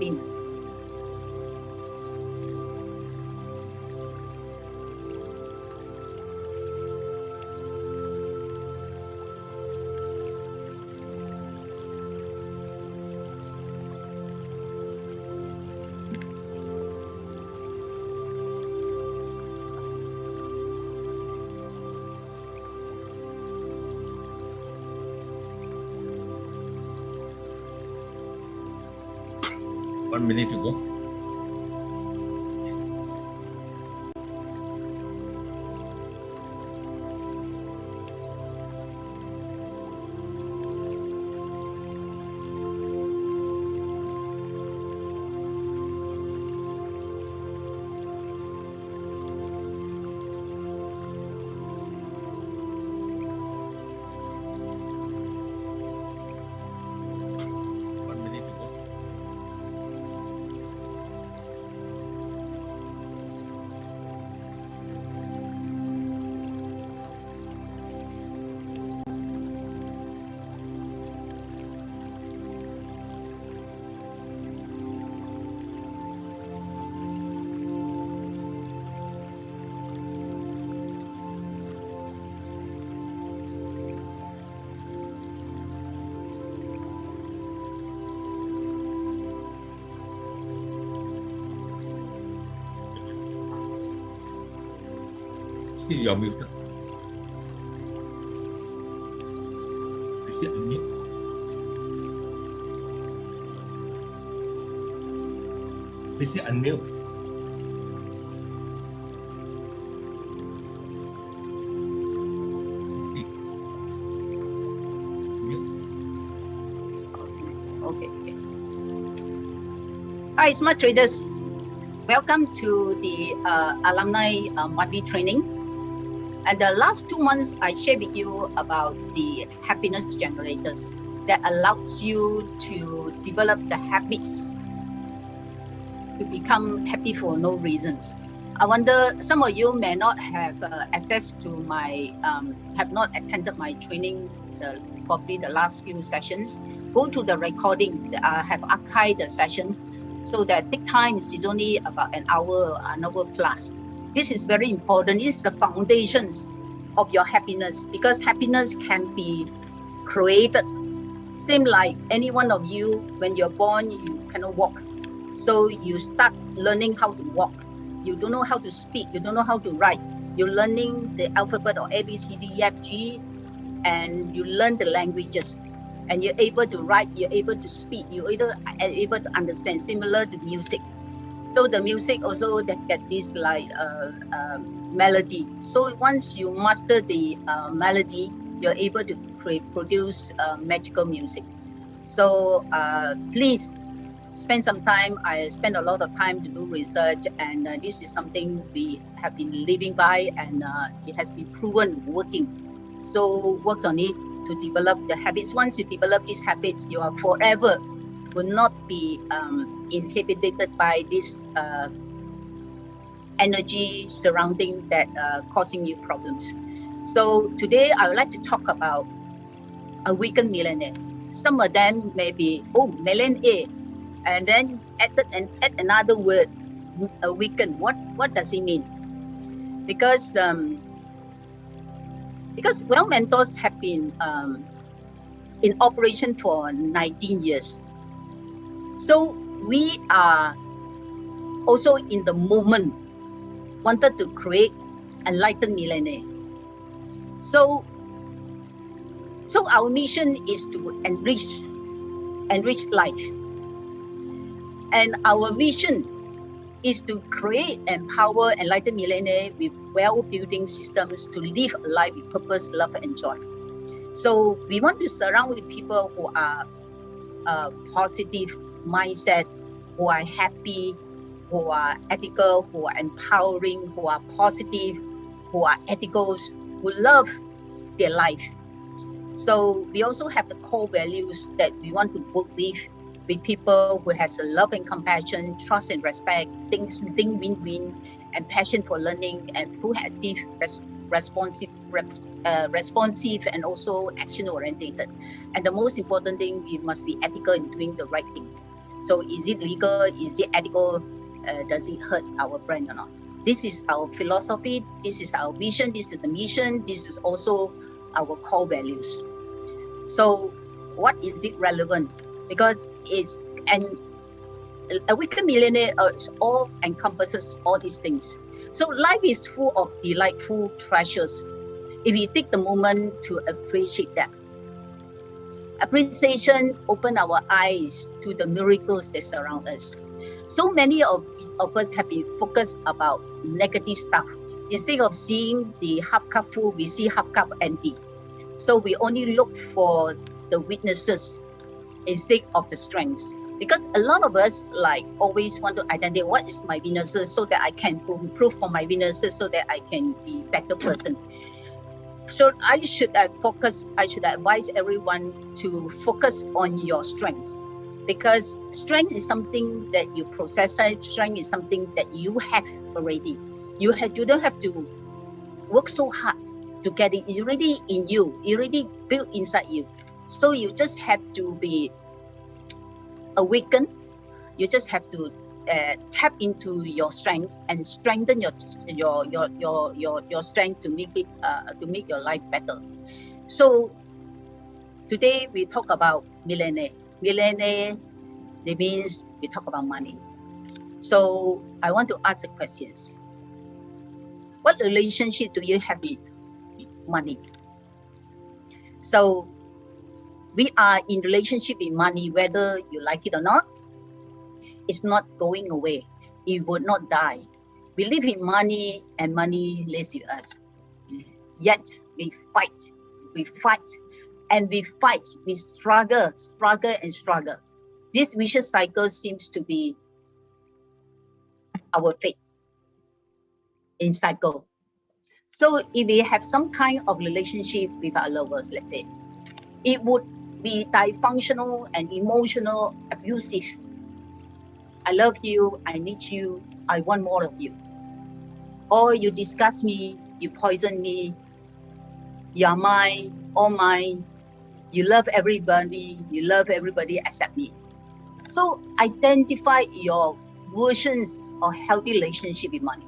been. One minute to go. One minute to go. See your muted. Is it unmute? Is it unmute? See. Mute. Okay. Hi, smart traders. Welcome to the alumni monthly training. And the last 2 months, I shared with you about the happiness generators that allows you to develop the habits to become happy for no reasons. I wonder some of you may not have access to my, have not attended my training, probably the last few sessions. Go to the recording. I have archived the session so that take time is only about an hour plus. This is very important. It's the foundations of your happiness, because happiness can be created. Same like any one of you, when you're born, you cannot walk. So you start learning how to walk. You don't know how to speak. You don't know how to write. You're learning the alphabet or A, B, C, D, E, F, G, and you learn the languages. And you're able to write, you're able to speak, you're able to understand, similar to music. So the music also that get this like melody. So once you master the melody, you're able to produce magical music. So please spend some time. I spend a lot of time to do research, and this is something we have been living by, and it has been proven working. So work on it to develop the habits. Once you develop these habits, you are forever will not be inhibited by this energy surrounding that causing you problems. So today I would like to talk about a weekend millionaire. Some of them may be, millionaire, and then add another word, a weekend. What does it mean? Because Wealth Mentors have been in operation for 19 years. So we are also in the movement, wanted to create enlightened millionaire. So our mission is to enrich life. And our vision is to create, empower enlightened millionaire with well-building systems to live a life with purpose, love, and joy. So we want to surround with people who are positive mindset, who are happy, who are ethical, who are empowering, who are positive, who are ethical, who love their life. So we also have the core values that we want to work with people who has a love and compassion, trust and respect, think win-win, and passion for learning, and full active, responsive, and also action-oriented. And the most important thing, we must be ethical in doing the right thing. So is it legal? Is it ethical? Does it hurt our brand or not? This is our philosophy. This is our vision. This is the mission. This is also our core values. So what is it relevant? Because it's a Weekend Millionaire all encompasses all these things. So life is full of delightful treasures if we take the moment to appreciate them. Appreciation opens our eyes to the miracles that surround us. So many of us have been focused about negative stuff. Instead of seeing the half cup full, we see half cup empty. So we only look for the weaknesses instead of the strengths. Because a lot of us always want to identify what is my weaknesses so that I can improve on my weaknesses so that I can be a better person. So I should advise everyone to focus on your strengths, because strength is something that you possess. Strength is something that you have already. You don't have to work so hard to get it. It's already in you. It's already built inside you. So you just have to be awakened. You just have to tap into your strengths and strengthen your strength to make your life better. So today we talk about millionaire. Millionaire, it means we talk about money. So I want to ask the questions. What relationship do you have with money? So we are in relationship with money, whether you like it or not. It's not going away. It will not die. We live in money and money lives with us. Yet we fight. We struggle. This vicious cycle seems to be our fate in cycle. So if we have some kind of relationship with our lovers, let's say, it would be dysfunctional and emotional, abusive. I love you, I need you, I want more of you. Or you disgust me, you poison me, you're mine, all mine, you love everybody except me. So identify your versions of healthy relationship with money.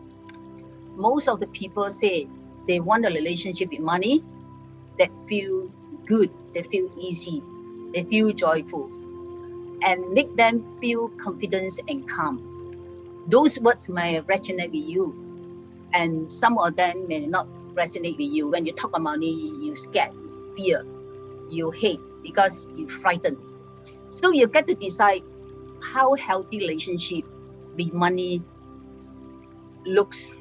Most of the people say they want a relationship with money that feel good, they feel easy, they feel joyful, and make them feel confidence and calm. Those words may resonate with you, and some of them may not resonate with you. When you talk about money, you scared, you fear, you hate because you frightened. So you get to decide how healthy relationship with money looks.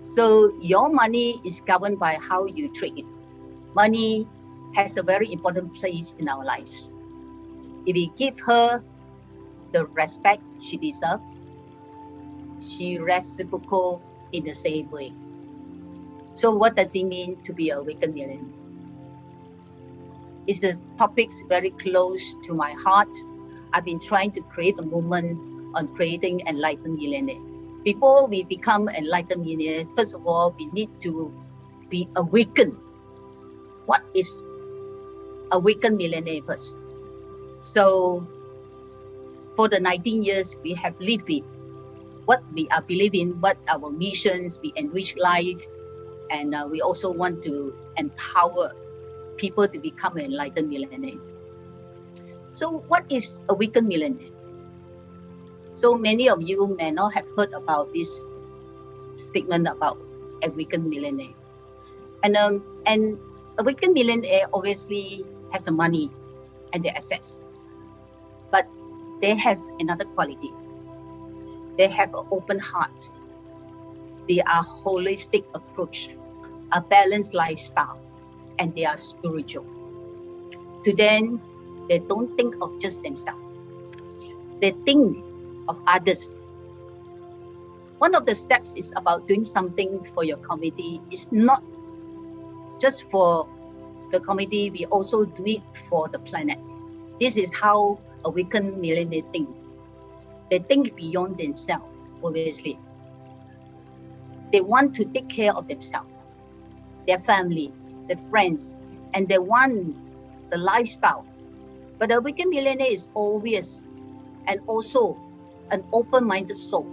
So your money is governed by how you treat it. Money has a very important place in our lives. If we give her the respect she deserves, she reciprocal in the same way. So what does it mean to be a Weekend Millionaire? It's a topic very close to my heart. I've been trying to create a movement on creating enlightened millionaire. Before we become enlightened millionaire, first of all, we need to be awakened. What is awakened millionaire first? So for the 19 years we have lived with what we are believing, what our missions, we enrich life, and we also want to empower people to become an enlightened millionaire. So what is a Weekend Millionaire? So many of you may not have heard about this statement about a Weekend Millionaire. And a Weekend Millionaire obviously has the money and the assets, but they have another quality. They have an open heart. They are holistic approach, a balanced lifestyle, and they are spiritual. To them, they don't think of just themselves. They think of others. One of the steps is about doing something for your community. It's not just for the community, we also do it for the planet. This is how a Weekend Millionaire think. They think beyond themselves, obviously. They want to take care of themselves, their family, their friends, and they want the lifestyle. But a Weekend Millionaire is always and also an open-minded soul.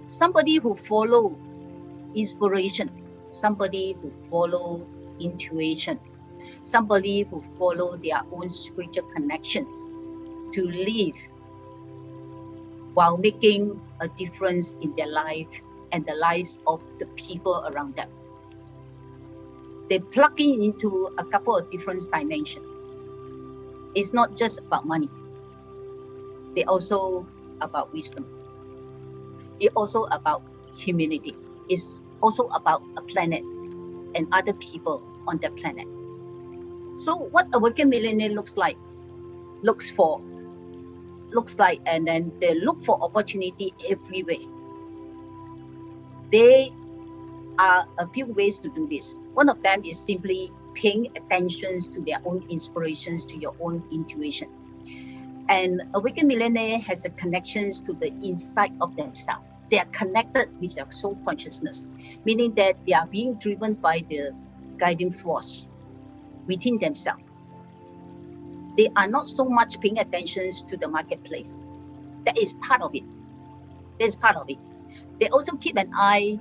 Somebody who follow inspiration, somebody who follow intuition, somebody who follow their own spiritual connections to live while making a difference in their life and the lives of the people around them. They plug in into a couple of different dimensions. It's not just about money. They also about wisdom. It's also about humanity. It's also about a planet and other people on the planet. So what a working millionaire looks like, and then they look for opportunity everywhere. There are a few ways to do this. One of them is simply paying attention to their own inspirations, to your own intuition. And a working millionaire has a connections to the inside of themselves. They are connected with their soul consciousness, meaning that they are being driven by the guiding force within themselves. They are not so much paying attention to the marketplace. That is part of it. That's part of it. They also keep an eye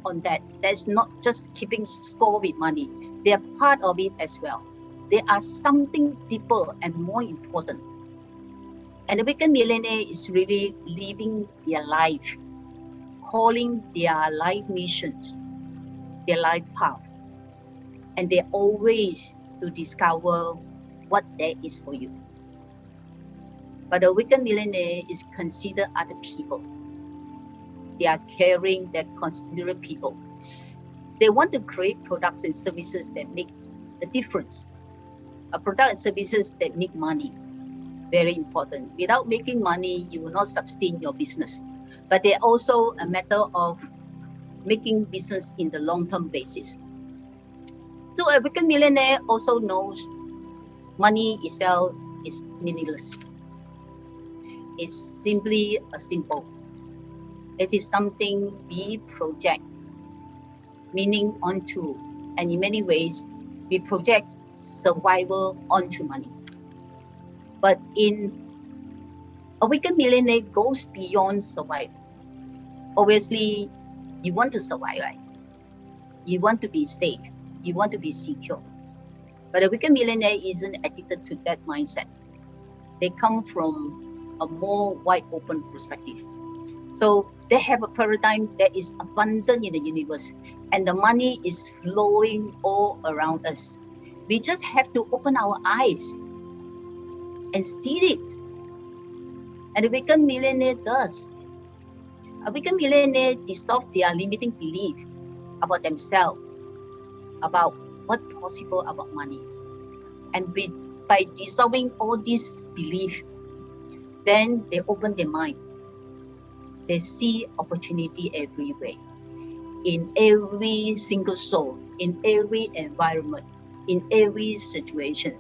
on that. That's not just keeping score with money. They are part of it as well. They are something deeper and more important. And the working millionaire is really living their life, calling their life missions, their life path. And they always to discover what there is for you. But the working millionaire is considered other people. They are caring, they're considerate people. They want to create products and services that make a difference. A product and services that make money. Very important. Without making money, you will not sustain your business. But they're also a matter of making business in the long-term basis. So a working millionaire also knows money itself is meaningless. It's simply a symbol. It is something we project meaning onto, and in many ways, we project survival onto money. But in a working millionaire goes beyond survival. Obviously, you want to survive, right? You want to be safe. You want to be secure. But a working millionaire isn't addicted to that mindset. They come from a more wide open perspective. So they have a paradigm that is abundant in the universe, and the money is flowing all around us. We just have to open our eyes and see it. And the working millionaire does. A working millionaire dissolves their limiting belief about themselves, about what's possible about money. And by dissolving all this belief, then they open their mind. They see opportunity everywhere, in every single soul, in every environment, in every situation.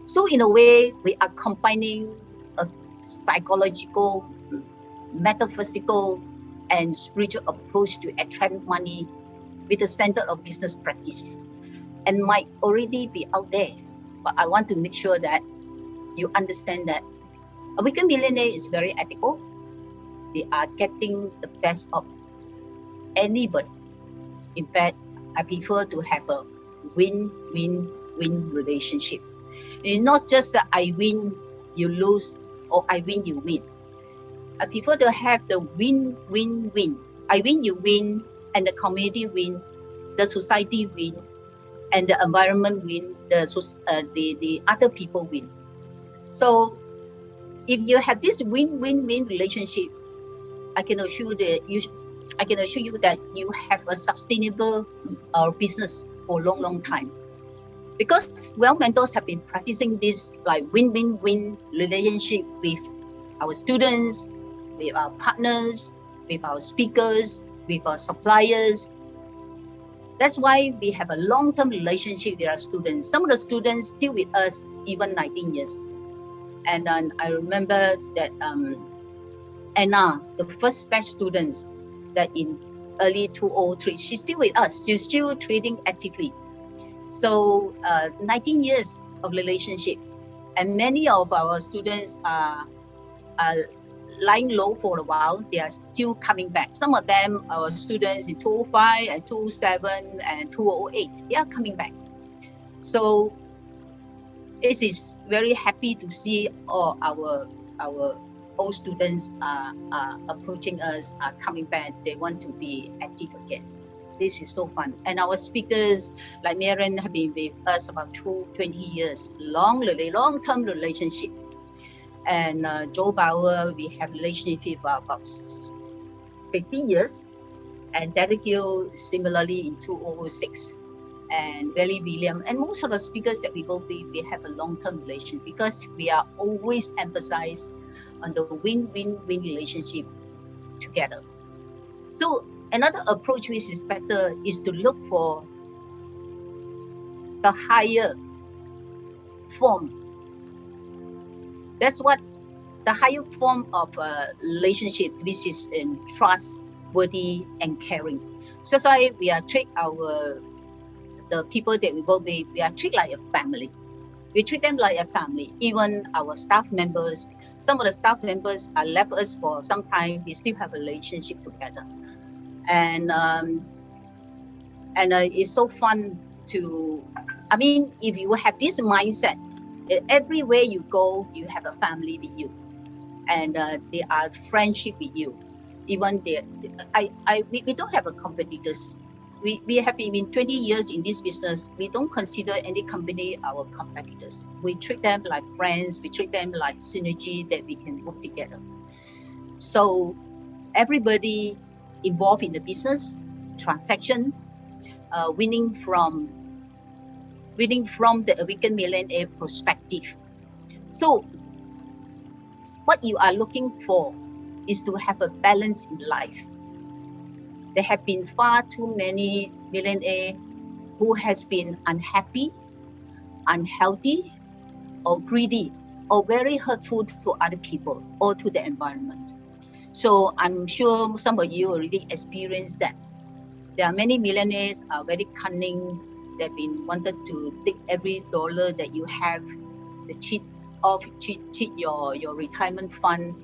So in a way, we are combining a psychological, metaphysical, and spiritual approach to attract money with the standard of business practice, and might already be out there. But I want to make sure that you understand that a working millionaire is very ethical. They are getting the best of anybody. In fact, I prefer to have a win-win-win relationship. It's not just that I win, you lose, or I win, you win. I prefer to have the win-win-win. I win, you win, and the community win, the society win, and the environment win, the other people win. So if you have this win-win-win relationship, I can assure you that you have a sustainable business for a long time. Because well, mentors have been practicing this like win-win-win relationship with our students, with our partners, with our speakers, with our suppliers. That's why we have a long-term relationship with our students. Some of the students still with us even 19 years. And then I remember that Anna, the first batch students that in early 2003, she's still with us. She's still trading actively. So 19 years of relationship. And many of our students are lying low for a while, they are still coming back. Some of them are students in 205 and 207 and 208. They are coming back. So it is very happy to see all our old students are approaching us, are coming back. They want to be active again. This is so fun. And our speakers, like Marian, have been with us about 20 years, long-term relationship. And Joe Bauer, we have relationship about 15 years. And Derek Gill, similarly in 2006. And Willie William, and most of the speakers that we will be, we have a long-term relation because we are always emphasized on the win-win-win relationship together. So another approach which is better is to look for the higher form. That's what the higher form of a relationship, which is in trustworthy and caring. So sorry, we are treat the people that we work with, we are treat like a family. We treat them like a family. Even our staff members, some of the staff members are left us for some time. We still have a relationship together, and it's so fun to. I mean, if you have this mindset, everywhere you go, you have a family with you, and they are friendship with you. Even we don't have a competitors. We have been 20 years in this business. We don't consider any company our competitors. We treat them like friends. We treat them like synergy that we can work together. So everybody involved in the business transaction, winning from the Awaken Millionaire perspective. So what you are looking for is to have a balance in life. There have been far too many millionaires who has been unhappy, unhealthy, or greedy, or very hurtful to other people or to the environment. So I'm sure some of you already experienced that. There are many millionaires are very cunning. They've been wanted to take every dollar that you have, cheat your retirement fund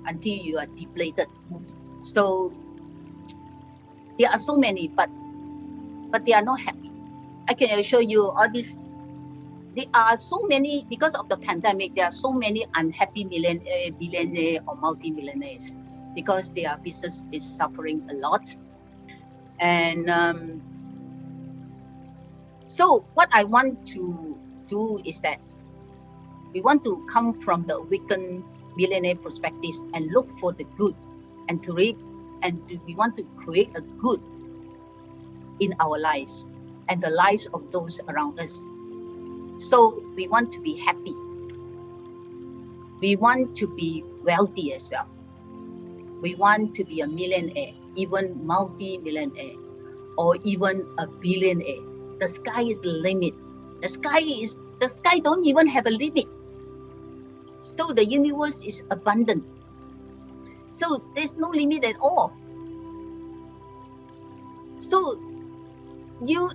until you are depleted. So there are so many, but they are not happy. I can assure you all this. There are so many, because of the pandemic, there are so many unhappy billionaire or multi-millionaires because their business is suffering a lot. And so what I want to do is that we want to come from the Awaken Millionaire perspectives and look for the good and we want to create a good in our lives and the lives of those around us. So we want to be happy. We want to be wealthy as well. We want to be a millionaire, even multi-millionaire, or even a billionaire. The sky is the limit. The sky don't even have a limit. So the universe is abundant. So there's no limit at all. So you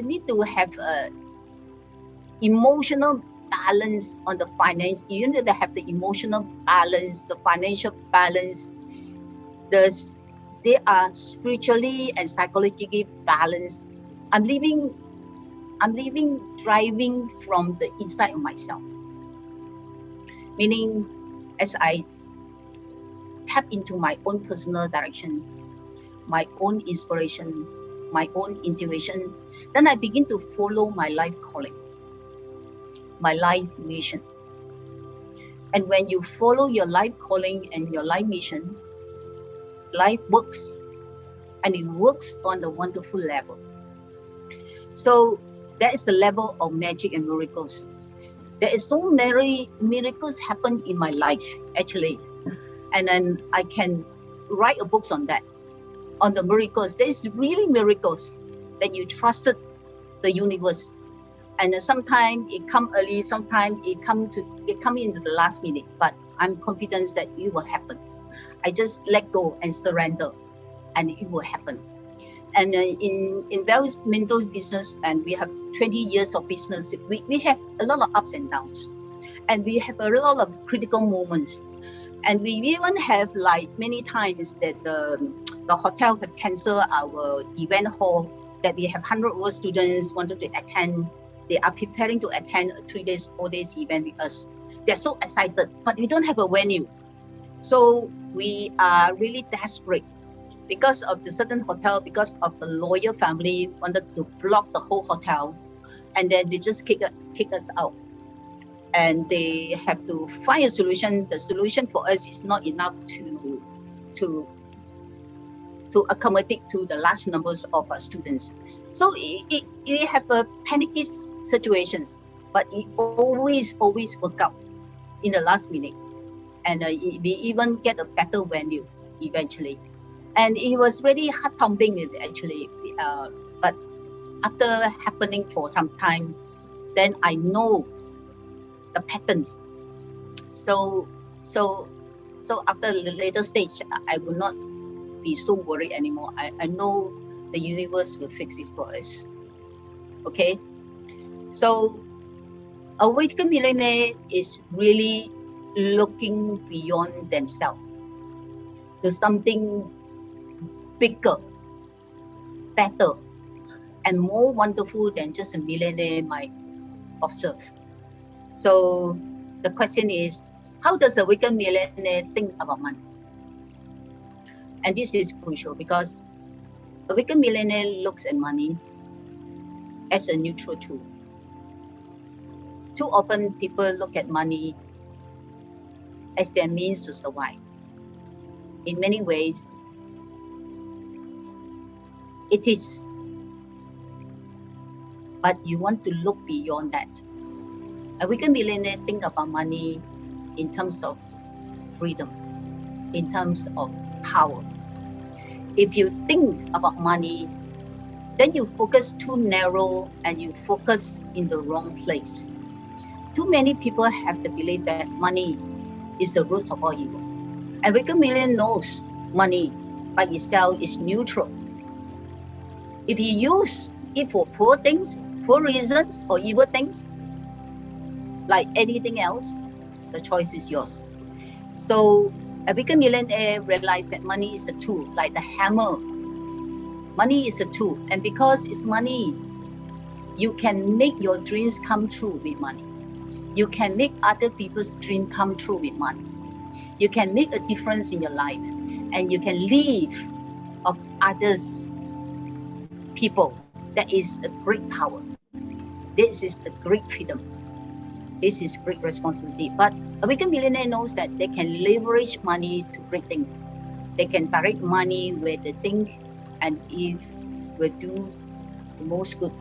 need to have a emotional balance on the finance. You need to have the emotional balance, the financial balance. They are spiritually and psychologically balanced. I'm living driving from the inside of myself. Meaning, as I tap into my own personal direction, my own inspiration, my own intuition, then I begin to follow my life calling, my life mission. And when you follow your life calling and your life mission, life works, and it works on a wonderful level. So that is the level of magic and miracles. There is so many miracles happen in my life, actually. And then I can write a book on that, on the miracles. There's really miracles that you trusted the universe. And sometimes it come early, sometimes it come into the last minute, but I'm confident that it will happen. I just let go and surrender, and it will happen. And in developmental business, and we have 20 years of business, we have a lot of ups and downs. And we have a lot of critical moments. And we even have like many times that the hotel have canceled our event hall, that we have 100 over students wanted to attend. They are preparing to attend a 3 days, 4 days event with us. They're so excited, but we don't have a venue. So we are really desperate because of the certain hotel, because of the lawyer family wanted to block the whole hotel, and then they just kick us out. And they have to find a solution. The solution for us is not enough to accommodate to the large numbers of students. So we have a panicky situations, but it always work out in the last minute. And we even get a better venue eventually. And it was really heart pumping actually. But after happening for some time, then I know the patterns. So after the later stage, I will not be so worried anymore. I know the universe will fix it for us. Okay, so a Awakened Millionaire is really looking beyond themselves to something bigger, better, and more wonderful than just a millionaire might observe. So the question is, how does a Awakened Millionaire think about money? And this is crucial because a Awakened Millionaire looks at money as a neutral tool. Too often people look at money as their means to survive. In many ways, it is. But you want to look beyond that. A Awakened Millionaire think about money in terms of freedom, in terms of power. If you think about money, then you focus too narrow and you focus in the wrong place. Too many people have the belief that money is the root of all evil. A Awakened Millionaire knows money by itself is neutral. If you use it for poor things, poor reasons, or evil things, like anything else, the choice is yours. So a Awakened Millionaire realized that money is a tool, like the hammer. Money is a tool, and because it's money, you can make your dreams come true with money. You can make other people's dreams come true with money. You can make a difference in your life, and you can live of others people. That is a great power. This is a great freedom. This is great responsibility. But Awakened Millionaire knows that they can leverage money to great things. They can direct money where they think and if will do the most good.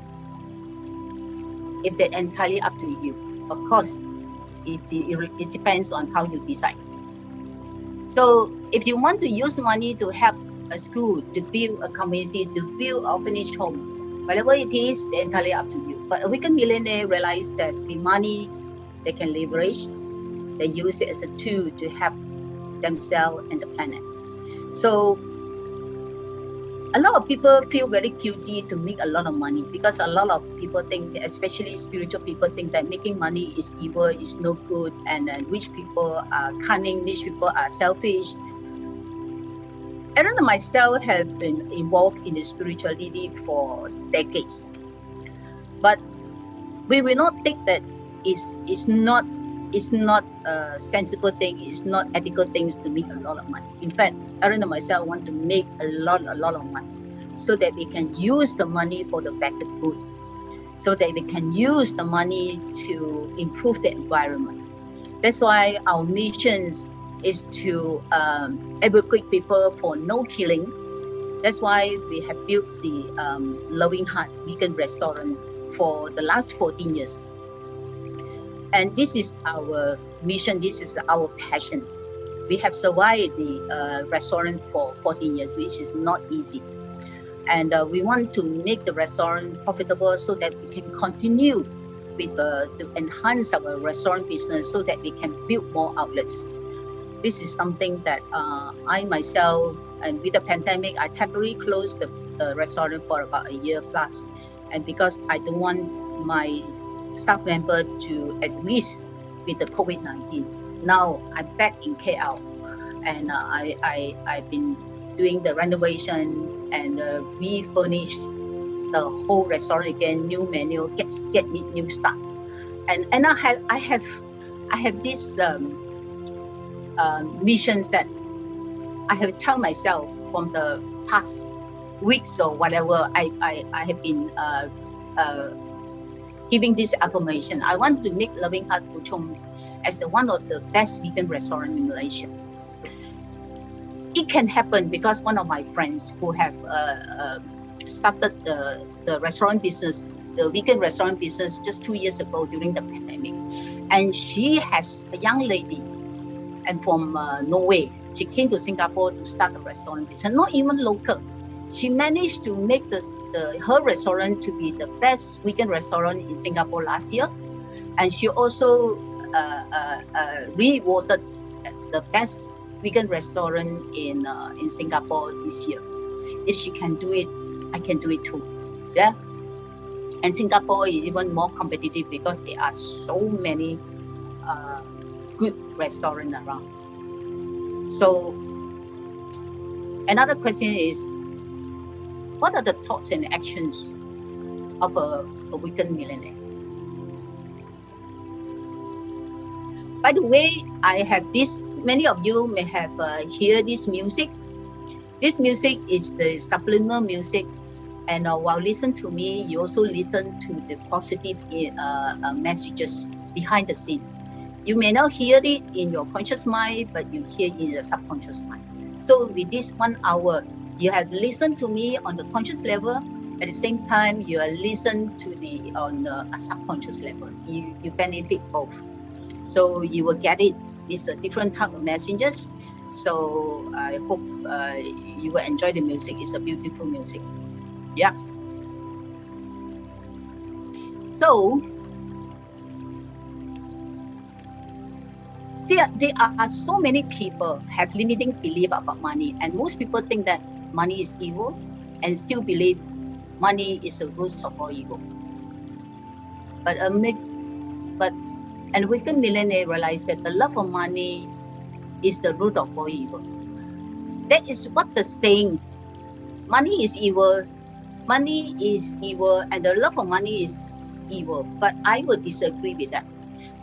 If they're entirely up to you. Of course, it depends on how you decide. So if you want to use money to help a school, to build a community, to build an orphanage home, whatever it is, they're entirely up to you. But a Awakened Millionaire realized that with money, they can leverage, they use it as a tool to help themselves and the planet. So a lot of people feel very guilty to make a lot of money because a lot of people think, especially spiritual people, think that making money is evil, is no good, and rich people are cunning, rich people are selfish. Aaron and myself have been involved in the spirituality for decades, but we will not think that it's not a sensible thing, it's not ethical things to make a lot of money. In fact, Aaron and myself want to make a lot of money so that we can use the money for the better good, so that we can use the money to improve the environment. That's why our mission is to advocate people for no killing. That's why we have built the Loving Heart Vegan Restaurant for the last 14 years. And this is our mission, this is our passion. We have survived the restaurant for 14 years, which is not easy. And we want to make the restaurant profitable so that we can continue with to enhance our restaurant business so that we can build more outlets. This is something that I myself, and with the pandemic, I temporarily closed the restaurant for about a year plus. And because I don't want my staff member to at risk with the COVID-19. Now I'm back in KL, and I've been doing the renovation and refurnish the whole restaurant again, new menu, get new stuff, and I have this missions that I have tell myself from the past weeks or whatever. I have been giving this affirmation. I want to make Loving Heart Puchong as one of the best vegan restaurant in Malaysia. It can happen because one of my friends who have started the restaurant business, the vegan restaurant business, just 2 years ago during the pandemic, and she has a young lady, and from Norway, she came to Singapore to start a restaurant business, not even local. She managed to make her restaurant to be the best vegan restaurant in Singapore last year, and she also rewarded the best vegan restaurant in Singapore this year. If she can do it, I can do it too. Yeah. And Singapore is even more competitive because there are so many good restaurants around. So another question is, what are the thoughts and actions of a vegan millionaire? By the way, I have this, many of you may have heard this music. This music is the subliminal music, and while listening to me, you also listen to the positive messages behind the scene. You may not hear it in your conscious mind, but you hear it in the subconscious mind. So with this 1 hour, you have listened to me on the conscious level. At the same time, you are listening to on the subconscious level. You benefit both. So you will get it. It's a different type of messages. So I hope you will enjoy the music. It's a beautiful music. Yeah. So see, there are so many people have limiting belief about money, and most people think that money is evil, and still believe money is the root of all evil. But a vegan millionaire realized that the love of money is the root of all evil. That is what the saying. Money is evil. Money is evil, and the love of money is evil. But I would disagree with that.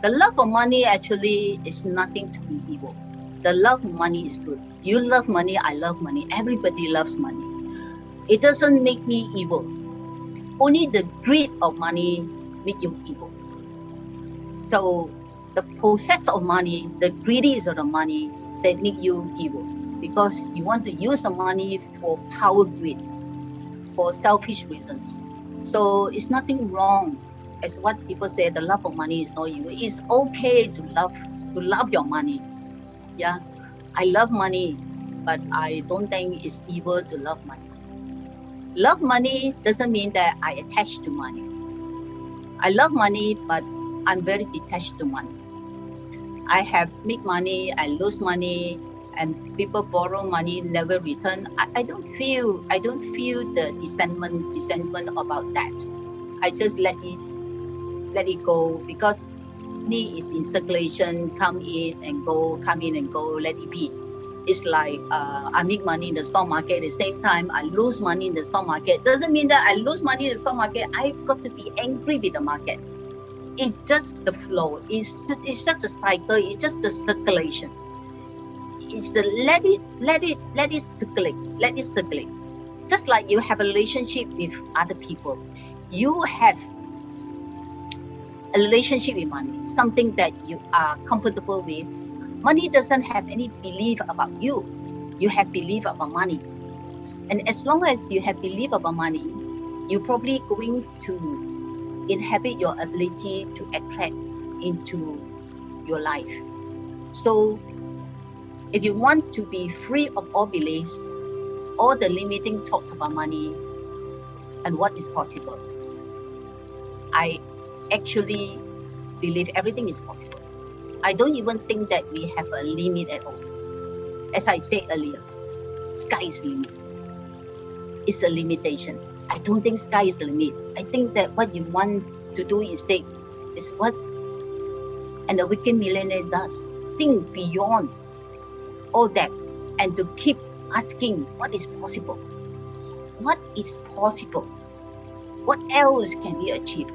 The love of money actually is nothing to be evil. The love of money is good. You love money, I love money. Everybody loves money. It doesn't make me evil. Only the greed of money make you evil. So the process of money, the greediness of the money, that make you evil, because you want to use the money for power greed, for selfish reasons. So it's nothing wrong. As what people say, the love of money is not evil. It's okay to love your money. Yeah, I love money, but I don't think it's evil to love money. Love money doesn't mean that I attach to money. I love money, but I'm very detached to money. I have make money, I lose money, and people borrow money, never return. I don't feel the resentment about that. I just let it go, because money is in circulation, come in and go, let it be. It's like I make money in the stock market, at the same time I lose money in the stock market. Doesn't mean that I lose money in the stock market, I've got to be angry with the market. It's just the flow. It's just a cycle. It's just the circulations. It's the let it circulate. Let it circulate. Just like you have a relationship with other people, you have a relationship with money, something that you are comfortable with. Money doesn't have any belief about you. You have belief about money. And as long as you have belief about money, you're probably going to inhabit your ability to attract into your life. So if you want to be free of all beliefs, all the limiting thoughts about money and what is possible, I actually believe everything is possible. I don't even think that we have a limit at all. As I said earlier, sky is the limit. It's a limitation. I don't think sky is the limit. I think that what you want to do instead is what's And the wicked millionaire does think beyond all that and to keep asking what is possible. What is possible? What else can we achieve?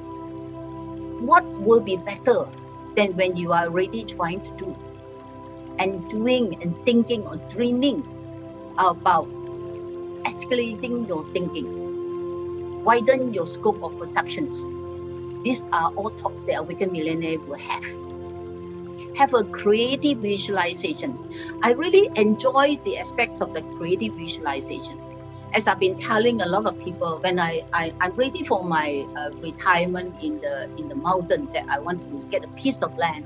What will be better than when you are already trying to do and doing and thinking or dreaming about escalating your thinking, widen your scope of perceptions. These are all thoughts that a wicked millionaire will have. Have a creative visualization. I really enjoy the aspects of the creative visualization. As I've been telling a lot of people, when I'm ready for my retirement in the mountain, that I want to get a piece of land,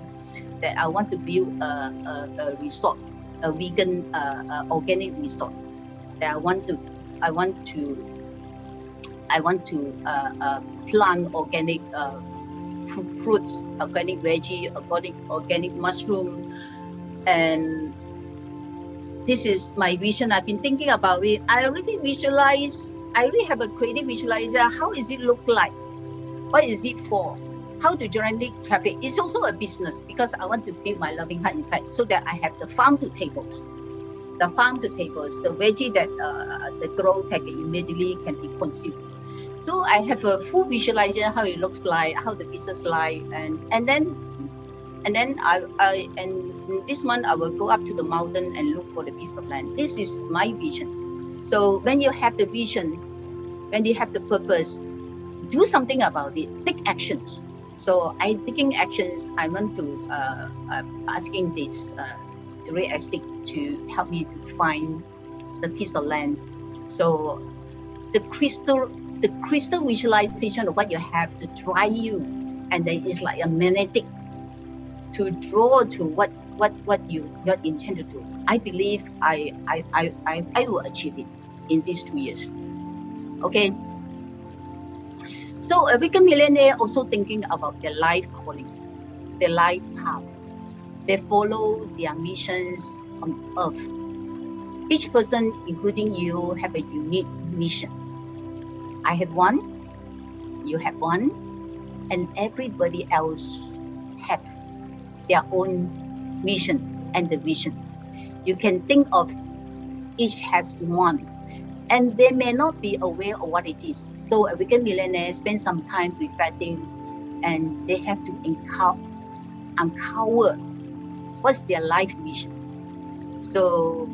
that I want to build a resort, a vegan organic resort. That I want to plant organic fruits, organic veggie, organic mushroom, and this is my vision. I've been thinking about it. I already have a creative visualizer. How is it looks like? What is it for? How to generate traffic? It's also a business because I want to build my loving heart inside so that I have the farm to tables. The veggie that the grow that immediately can be consumed. So I have a full visualization how it looks like, how the business like, and then this month I will go up to the mountain and look for the piece of land. This is my vision. So when you have the vision, when you have the purpose, do something about it. Take actions. So taking actions. I want to asking this real estate to help me to find the piece of land. So the crystal visualization of what you have to drive you, and then it's like a magnetic to draw to what you intend to do. I believe I will achieve it in these 2 years. Okay. So a wicked millionaire also thinking about their life calling, their life path. They follow their missions on earth. Each person, including you, have a unique mission. I have one, you have one, and everybody else have their own mission and the vision. You can think of each has one, and they may not be aware of what it is. So a wicked millionaire spend some time reflecting, and they have to uncover what's their life mission. So,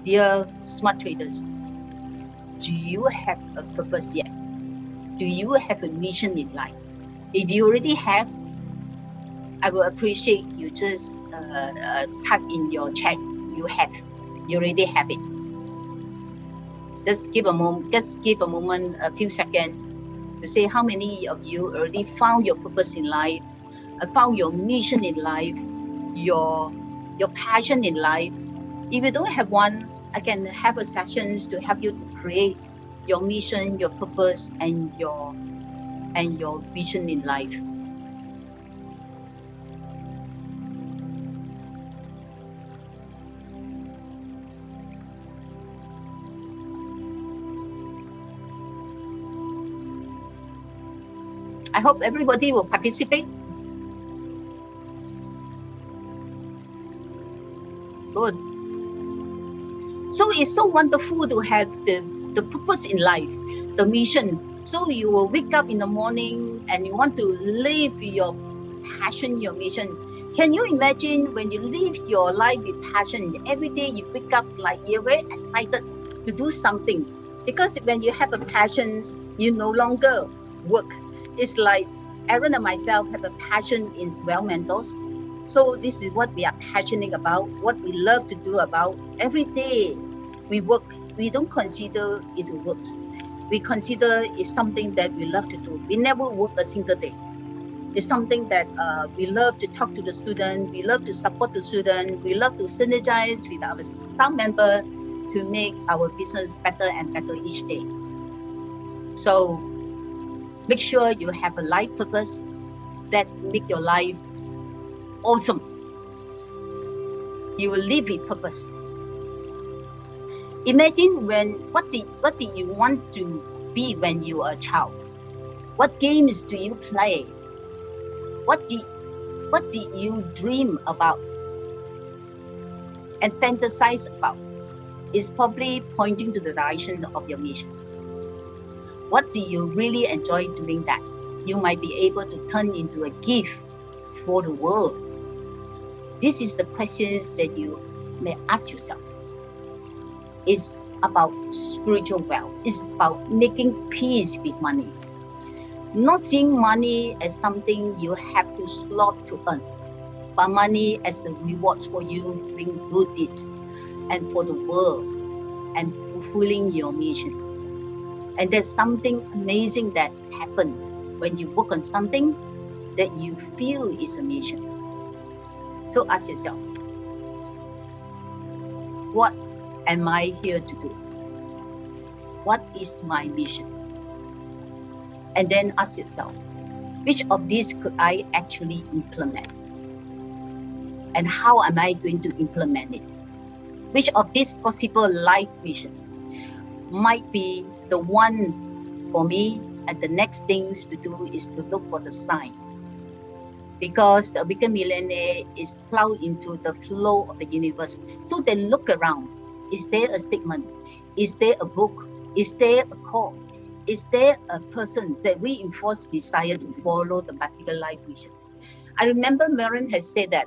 dear smart traders, do you have a purpose yet? Do you have a mission in life? If you already have, I will appreciate you just type in your chat. You already have it. Just give a moment, a few seconds to say how many of you already found your purpose in life, found your mission in life, your passion in life. If you don't have one, I can have a sessions to help you to create your mission, your purpose, and your vision in life. I hope everybody will participate. Good. So it's so wonderful to have the purpose in life, the mission. So you will wake up in the morning and you want to live your passion, your mission. Can you imagine when you live your life with passion, every day you wake up like you're very excited to do something? Because when you have a passion, you no longer work. It's like Aaron and myself have a passion in wealth mentors. So this is what we are passionate about, what we love to do about. Every day we work, we don't consider it's work. We consider it's something that we love to do. We never work a single day. It's something that we love to talk to the student, we love to support the student, we love to synergize with our staff member to make our business better and better each day. So make sure you have a life purpose that make your life awesome. You will live with purpose. Imagine what did you want to be when you were a child? What games do you play? What did you dream about and fantasize about is probably pointing to the direction of your mission. What do you really enjoy doing that you might be able to turn into a gift for the world? This is the questions that you may ask yourself. It's about spiritual wealth. It's about making peace with money. Not seeing money as something you have to slog to earn, but money as a reward for you doing good deeds and for the world and fulfilling your mission. And there's something amazing that happens when you work on something that you feel is a mission. So ask yourself, what am I here to do? What is my mission? And then ask yourself, which of these could I actually implement? And how am I going to implement it? Which of these possible life vision might be the one for me? And the next things to do is to look for the sign. Because the Weekend Millionaire is plowed into the flow of the universe. So they look around. Is there a statement? Is there a book? Is there a call? Is there a person that reinforces desire to follow the particular life visions? I remember Marion has said that,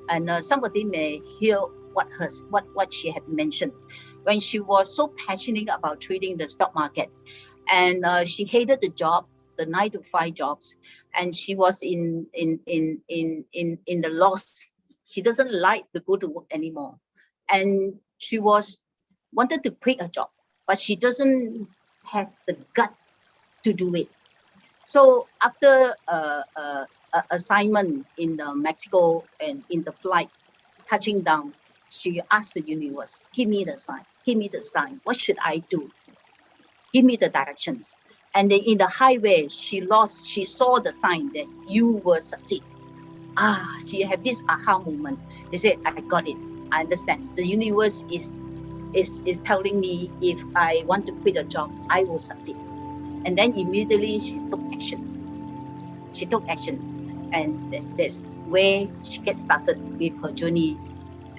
and somebody may hear what she had mentioned when she was so passionate about trading the stock market, and she hated the job, the 9-to-5 jobs, and she was in the loss. She doesn't like to go to work anymore, and she wanted to quit her job, but she doesn't have the gut to do it. So after assignment in Mexico and in the flight touching down, she asked the universe, give me the sign, give me the sign. What should I do? Give me the directions. And then in the highway, she saw the sign that you will succeed. She had this aha moment. They said, I got it. I understand. The universe is telling me if I want to quit a job, I will succeed. And then immediately she took action. She took action. And that's where she gets started with her journey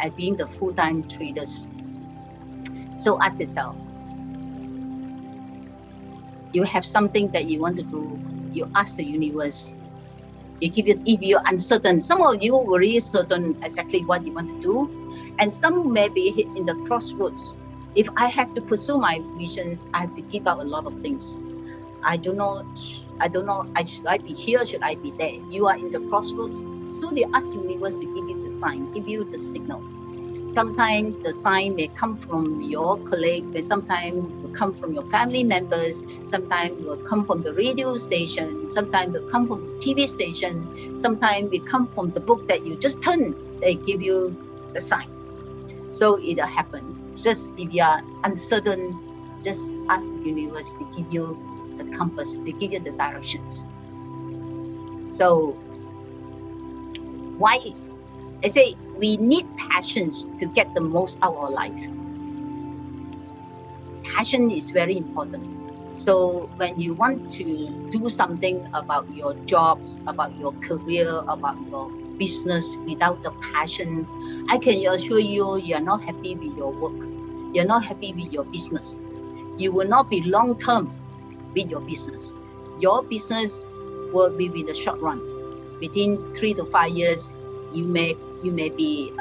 at being the full-time traders. So ask yourself, you have something that you want to do, you ask the universe, if you're uncertain, some of you were really certain exactly what you want to do, and some may be hit in the crossroads. If I have to pursue my visions, I have to give up a lot of things. I don't know, should I be here, should I be there? You are in the crossroads, so they ask the universe to give you the sign, give you the signal. Sometimes the sign may come from your colleague, but sometimes will come from your family members, sometimes will come from the radio station, sometimes will come from the TV station, sometimes will come from the book that you just turned, they give you the sign. So it'll happen. Just if you are uncertain, just ask the universe to give you the compass, to give you the directions. So why? I say we need passions to get the most out of our life. Passion is very important. So when you want to do something about your jobs, about your career, about your business without the passion, I can assure you, you're not happy with your work. You're not happy with your business. You will not be long-term with your business. Your business will be with the short run. Within 3 to 5 years, you may be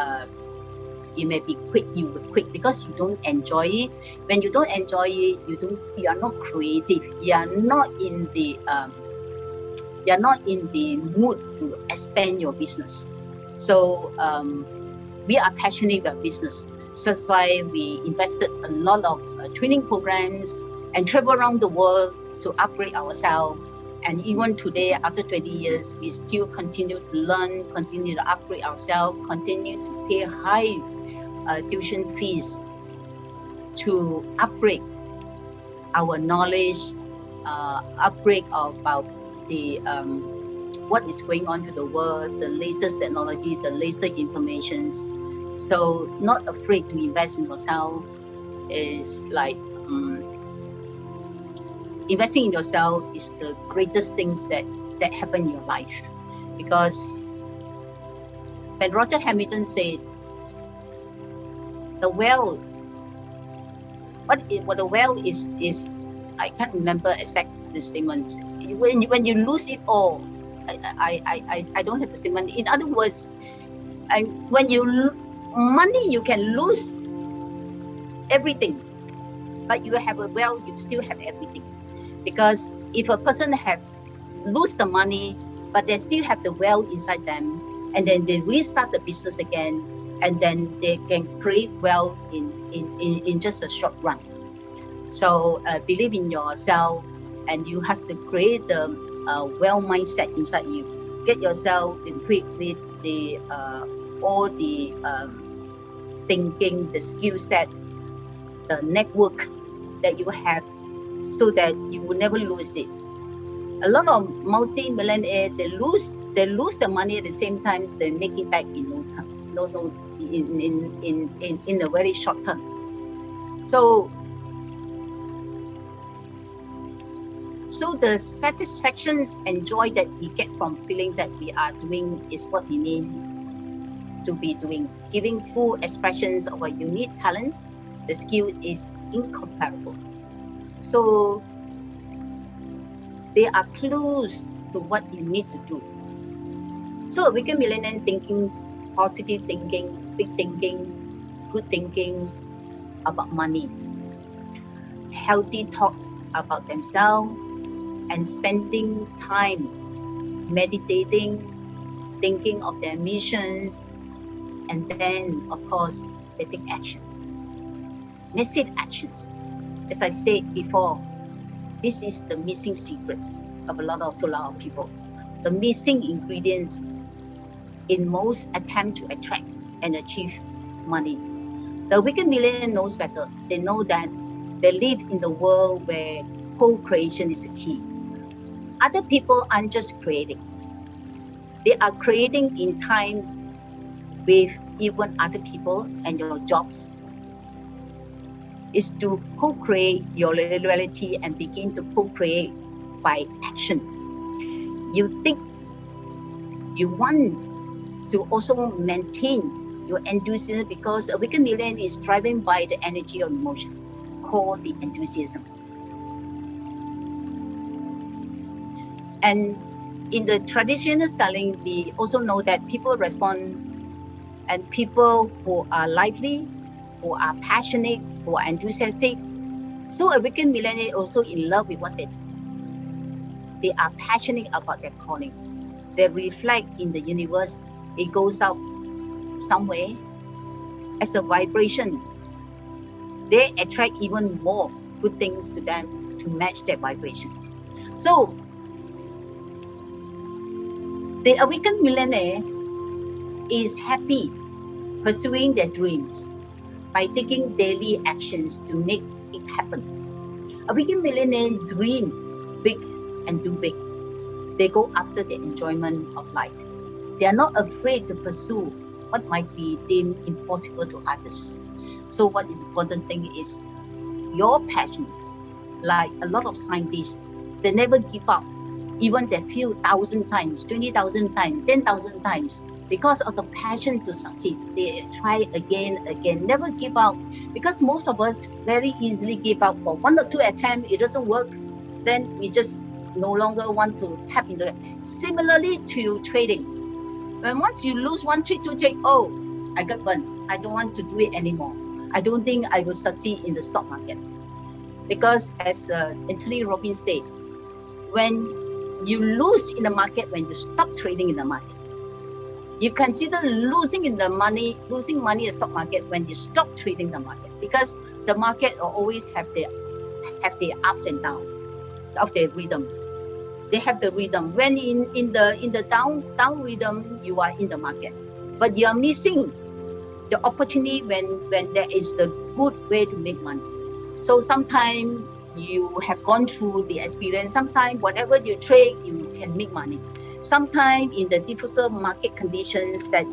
quit. You will quit because you don't enjoy it. When you don't enjoy it, you are not creative. You are not in the mood to expand your business. So we are passionate about business. So that's why we invested a lot of training programs and travel around the world to upgrade ourselves. And even today, after 20 years, we still continue to learn, continue to upgrade ourselves, continue to pay high tuition fees to upgrade our knowledge, upgrade about the what is going on to the world, the latest technology, the latest informations. So not afraid to invest in yourself is like investing in yourself is the greatest things that happen in your life. Because when Roger Hamilton said, the well, what the well is, I can't remember exact the statement. When you lose it all, I don't have the statement. In other words, when money, you can lose everything, but you have a well, you still have everything. Because if a person have lose the money, but they still have the well inside them, and then they restart the business again, and then they can create wealth in just a short run. So believe in yourself, and you have to create the well mindset inside you. Get yourself equipped with the all the thinking, the skill set, the network that you have, so that you will never lose it. A lot of multi-millionaires, they lose the money at the same time they make it back in no time. In a very short term. So the satisfactions and joy that we get from feeling that we are doing is what we mean to be doing. Giving full expressions of our unique talents, the skill is incomparable. So they are clues to what you need to do. So a weekend millionaire thinking, positive thinking, big thinking, good thinking about money, healthy thoughts about themselves, and spending time meditating, thinking of their missions, and then, of course, they take actions. Massive actions. As I've said before, this is the missing secrets of a lot of people. The missing ingredients in most attempt to attract and achieve money. The weekend millionaire knows better. They know that they live in the world where co-creation is the key. Other people aren't just creating. They are creating in time with even other people, and your jobs is to co-create your reality and begin to co-create by action. You think you want to also maintain your enthusiasm, because a weekend millionaire is driven by the energy of emotion, called the enthusiasm. And in the traditional selling, we also know that people respond, and people who are lively, who are passionate, who are enthusiastic. So a weekend millionaire also in love with what they do. They are passionate about their calling. They reflect in the universe. It goes out somewhere as a vibration. They attract even more good things to them to match their vibrations. So the awakened millionaire is happy pursuing their dreams by taking daily actions to make it happen. Awakened millionaire dream big and do big. They go after the enjoyment of life. They are not afraid to pursue what might be deemed impossible to others. So what is important thing is your passion. Like a lot of scientists, they never give up. Even they fail 1,000 times, 20,000 times, 10,000 times. Because of the passion to succeed, they try again, never give up. Because most of us very easily give up for 1 or 2 attempts, it doesn't work, then we just no longer want to tap into it. Similarly to trading, when once you lose 1 trade, 2 trade, oh, I got burned. I don't want to do it anymore. I don't think I will succeed in the stock market. Because as Anthony Robbins said, when you lose in the market, when you stop trading in the market, you consider losing money in stock market when you stop trading the market, because the market will always have the ups and downs of their rhythm. They have the rhythm. When in the down rhythm, you are in the market, but you are missing the opportunity when there is the good way to make money. So sometimes you have gone through the experience. Sometimes whatever you trade, you can make money. Sometimes in the difficult market conditions, that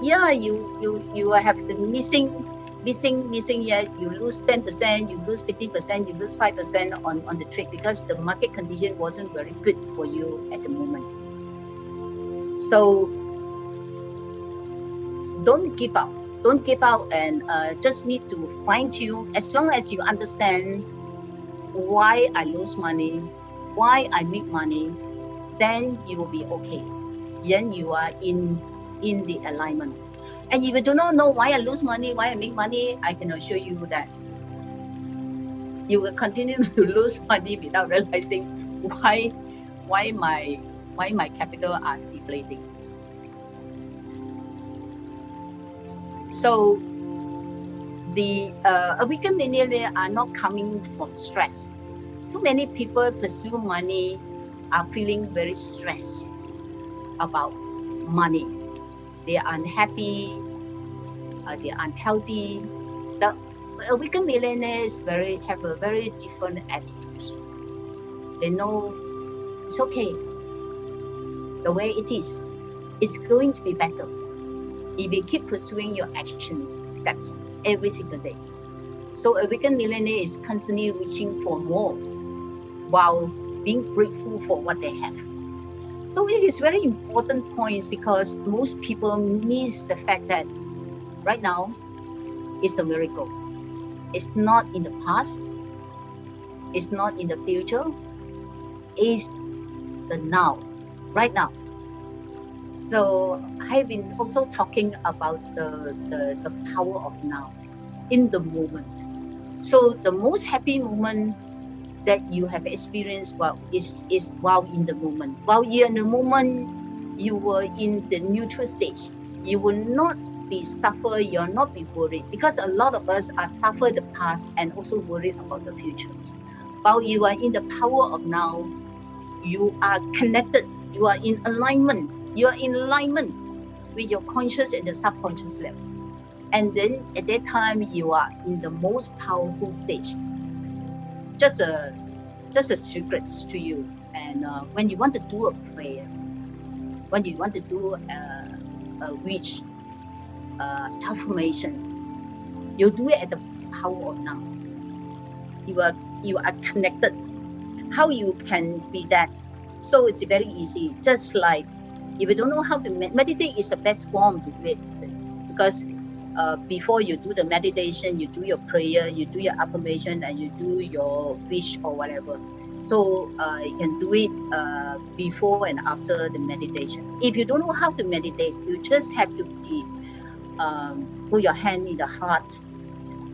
you have the missing. Yeah, you lose 10%, you lose 50%, you lose 5% on the trade, because the market condition wasn't very good for you at the moment. So don't give up. Don't give up, and just need to fine tune. As long as you understand why I lose money, why I make money, then you will be okay. Then you are in the alignment. And if you do not know why I lose money, why I make money, I can assure you that you will continue to lose money without realizing why my capital are deflating. So the weekend millionaire are not coming from stress. Too many people pursue money are feeling very stressed about money. They are unhappy, they are unhealthy. The weekend millionaires have a very different attitude. They know it's okay. The way it is, it's going to be better if you keep pursuing your actions, steps every single day. So a weekend millionaire is constantly reaching for more while being grateful for what they have. So it is very important points because most people miss the fact that right now is the miracle. It's not in the past. It's not in the future. It's the now, right now. So I've been also talking about the power of now, in the moment. So the most happy moment that you have experienced is while in the moment. While you're in the moment, you were in the neutral stage. You will not be suffer, you'll not be worried, because a lot of us are suffer the past and also worried about the futures. While you are in the power of now, you are connected, you are in alignment, you are in alignment with your conscious and the subconscious level. And then at that time, you are in the most powerful stage. Just a secret to you. And when you want to do a prayer, when you want to do a wish, affirmation, you do it at the power of now. You are connected. How you can be that? So it's very easy. Just like if you don't know how to meditate, is the best form to do it, because before you do the meditation, you do your prayer, you do your affirmation, and you do your wish or whatever. So you can do it before and after the meditation. If you don't know how to meditate, you just have to be put your hand in the heart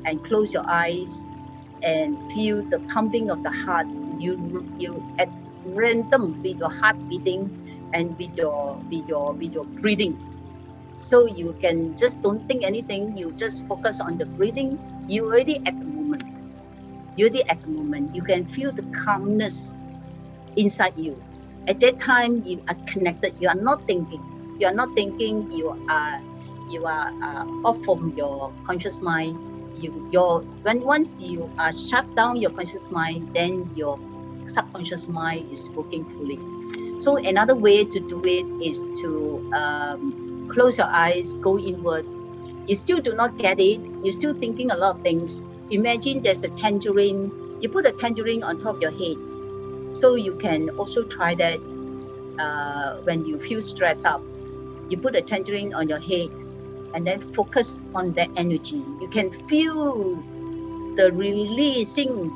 and close your eyes and feel the pumping of the heart. You at random with your heart beating and with your breathing. So you can just don't think anything. You just focus on the breathing. You already at the moment. You're already at the moment. You can feel the calmness inside you. At that time, you are connected. You are not thinking. You are not thinking. You are off from your conscious mind. Once you shut down your conscious mind, then your subconscious mind is working fully. So another way to do it is to close your eyes, go inward. You still do not get it. You're still thinking a lot of things. Imagine there's a tangerine. You put a tangerine on top of your head. So you can also try that when you feel stressed out. You put a tangerine on your head and then focus on that energy. You can feel the releasing.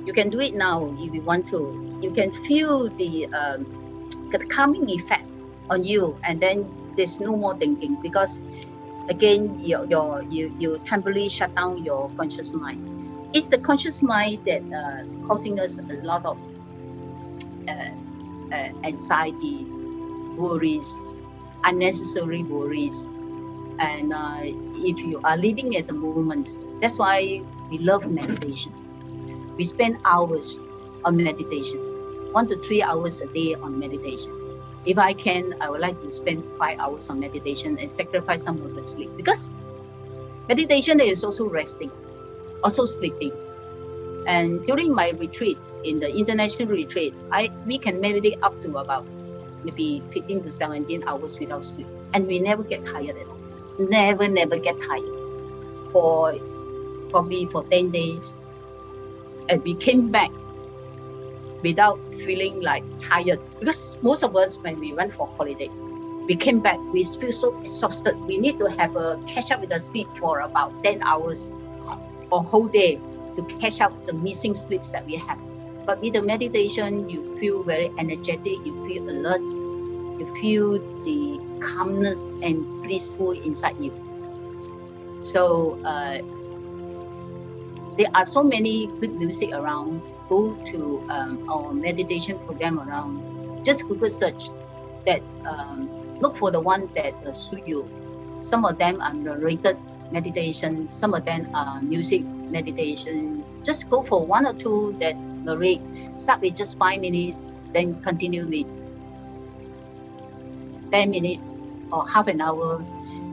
You can do it now if you want to. You can feel the calming effect on you, and then there's no more thinking, because again you temporarily shut down your conscious mind. It's the conscious mind that causing us a lot of anxiety, worries, unnecessary worries. And if you are living at the moment, that's why we love meditation. We spend hours on meditations, 1 to 3 hours a day on meditation. If I can, I would like to spend 5 hours on meditation and sacrifice some of the sleep, because meditation is also resting, also sleeping. And during my retreat, in the international retreat, we can meditate up to about maybe 15 to 17 hours without sleep, and we never get tired at all. Never get tired. For 10 days, and we came back without feeling like tired. Because most of us, when we went for holiday, we came back, we feel so exhausted. We need to have a catch up with the sleep for about 10 hours or whole day to catch up the missing sleeps that we have. But with the meditation, you feel very energetic, you feel alert, you feel the calmness and blissful inside you. So there are so many good music around. Go to our meditation program around. Just Google search that. Look for the one that suit you. Some of them are narrated meditation. Some of them are music meditation. Just go for one or two that narrate. Start with just 5 minutes, then continue with 10 minutes or half an hour.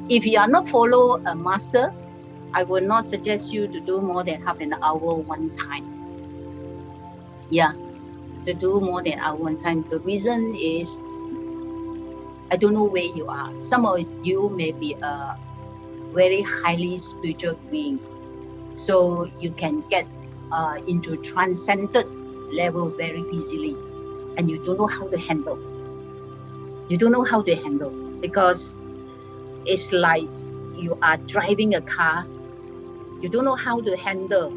If you are not follow a master, I will not suggest you to do more than half an hour one time. Yeah, to do more than hour one time. The reason is, I don't know where you are. Some of you may be a very highly spiritual being, so you can get into transcended level very easily, and you don't know how to handle. You don't know how to handle because it's like you are driving a car. You don't know how to handle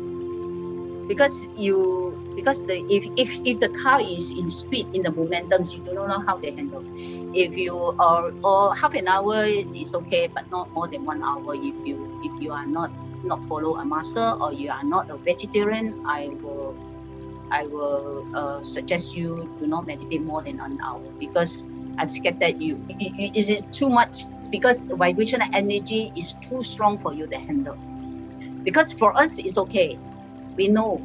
because if the car is in speed, in the momentums, you don't know how to handle. If you are, or half an hour is okay, but not more than 1 hour. If you are not follow a master, or you are not a vegetarian, I will suggest you do not meditate more than an hour, because I'm scared that is it too much, because the vibrational energy is too strong for you to handle. Because for us it's okay, we know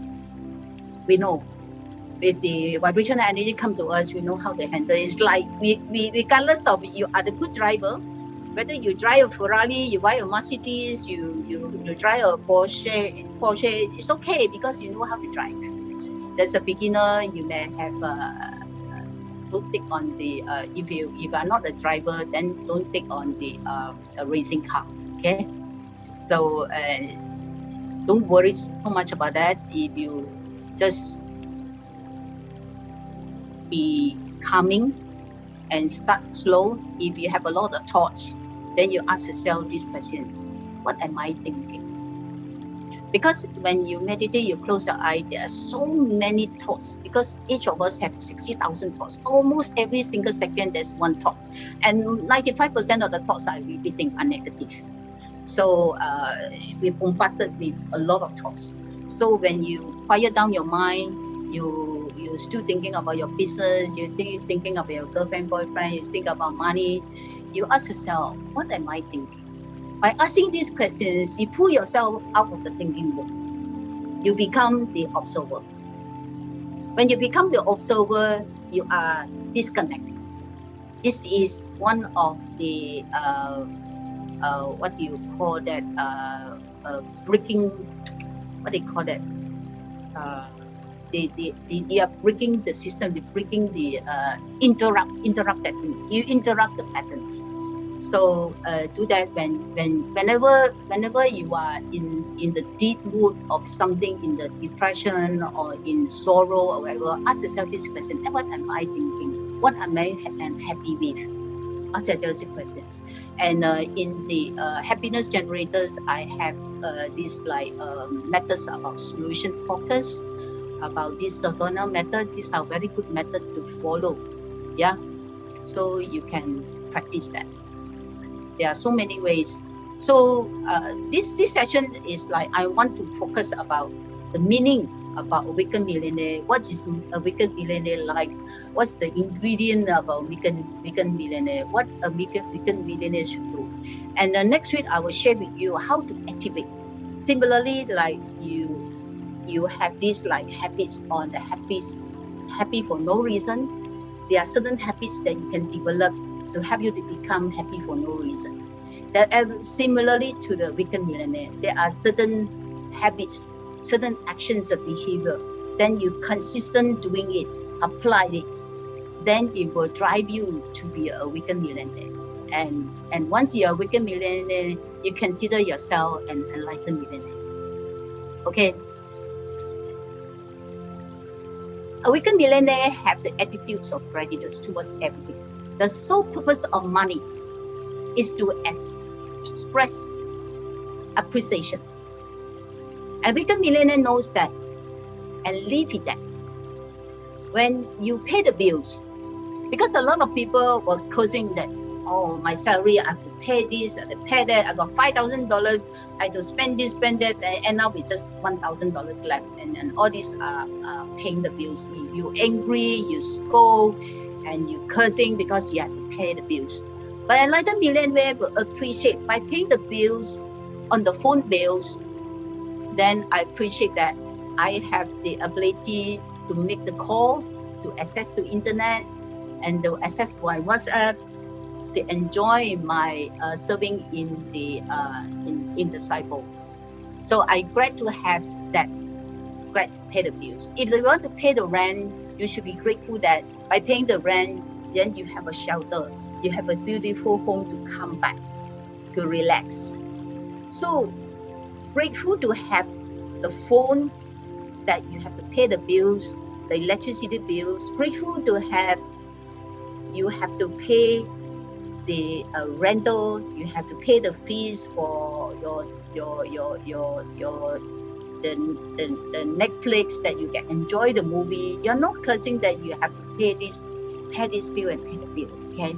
with the vibrational energy come to us, we know how to handle. It's like we regardless of you are the good driver, whether you drive a Ferrari, you buy a Mercedes, you drive a Porsche, it's okay, because you know how to drive. As a beginner, you may have don't take on the if you are not a driver, then don't take on the racing car. Okay, so don't worry so much about that. If you just be calming and start slow. If you have a lot of thoughts, then you ask yourself this question: what am I thinking? Because when you meditate, you close your eye, there are so many thoughts, because each of us have 60,000 thoughts. Almost every single second there's one thought, and 95% of the thoughts I repeating are negative. So we're bombarded with a lot of thoughts. So when you quiet down your mind, you're still thinking about your business, you're thinking about your girlfriend, boyfriend, you think about money, you ask yourself, what am I thinking? By asking these questions, you pull yourself out of the thinking mode. You become the observer. When you become the observer, you are disconnected. This is one of the what do you call that? Breaking. What do you call that? They are breaking the system. They're breaking the interrupt that thing. You interrupt the patterns. So do that whenever you are in the deep mood of something, in the depression or in sorrow or whatever. Ask yourself this question: what am I thinking? What am I happy with? Ask yourself these questions. And in the happiness generators, I have these methods about solution focus, about this Sedona method. These are very good method to follow. Yeah, so you can practice that. There are so many ways. So this session is like, I want to focus about the meaning about Awakened Millionaire. What is Awakened Millionaire like? What's the ingredient of a Awakened Millionaire? What a Awakened Millionaire should do? And next week I will share with you how to activate. Similarly, like you have these like habits on the happy for no reason. There are certain habits that you can develop to help you to become happy for no reason. That similarly to the Awakened Millionaire, there are certain habits, certain actions of behavior. Then you consistent doing it, apply it, then it will drive you to be a Awakened Millionaire. And once you're a Awakened Millionaire, you consider yourself an enlightened millionaire. Okay. A weekend millionaire have the attitudes of gratitude towards everything. The sole purpose of money is to express appreciation. A weekend millionaire knows that and live with that. When you pay the bills, because a lot of people were cursing that, oh, my salary, I have to pay this, I have to pay that, I got $5,000, I have to spend this, spend that, and end up with just $1,000 left. And all these are paying the bills. You angry, you scold, and you cursing because you have to pay the bills. But a lot of millionaire will appreciate by paying the bills on the phone bills, then I appreciate that I have the ability to make the call, to access to internet, and to access my WhatsApp, to enjoy my serving in the cyber. So I glad to have that, glad to pay the bills. If you want to pay the rent, you should be grateful that by paying the rent, then you have a shelter, you have a beautiful home to come back, to relax. So grateful to have the phone that you have to pay the bills, the electricity bills. Grateful to have, you have to pay the rental, you have to pay the fees for the Netflix, that you can enjoy the movie. You're not cursing that you have to pay this bill and pay the bill. Okay.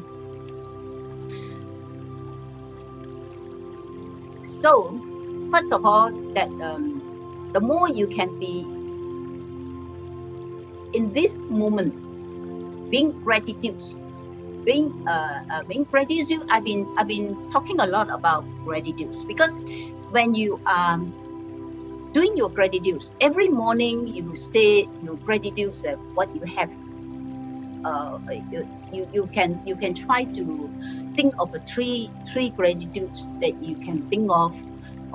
So first of all, that the more you can be in this moment, being gratitude. Being gratitude, I've been talking a lot about gratitude, because when you are doing your gratitude every morning, you say your gratitude of what you have. You can try to think of a three gratitudes that you can think of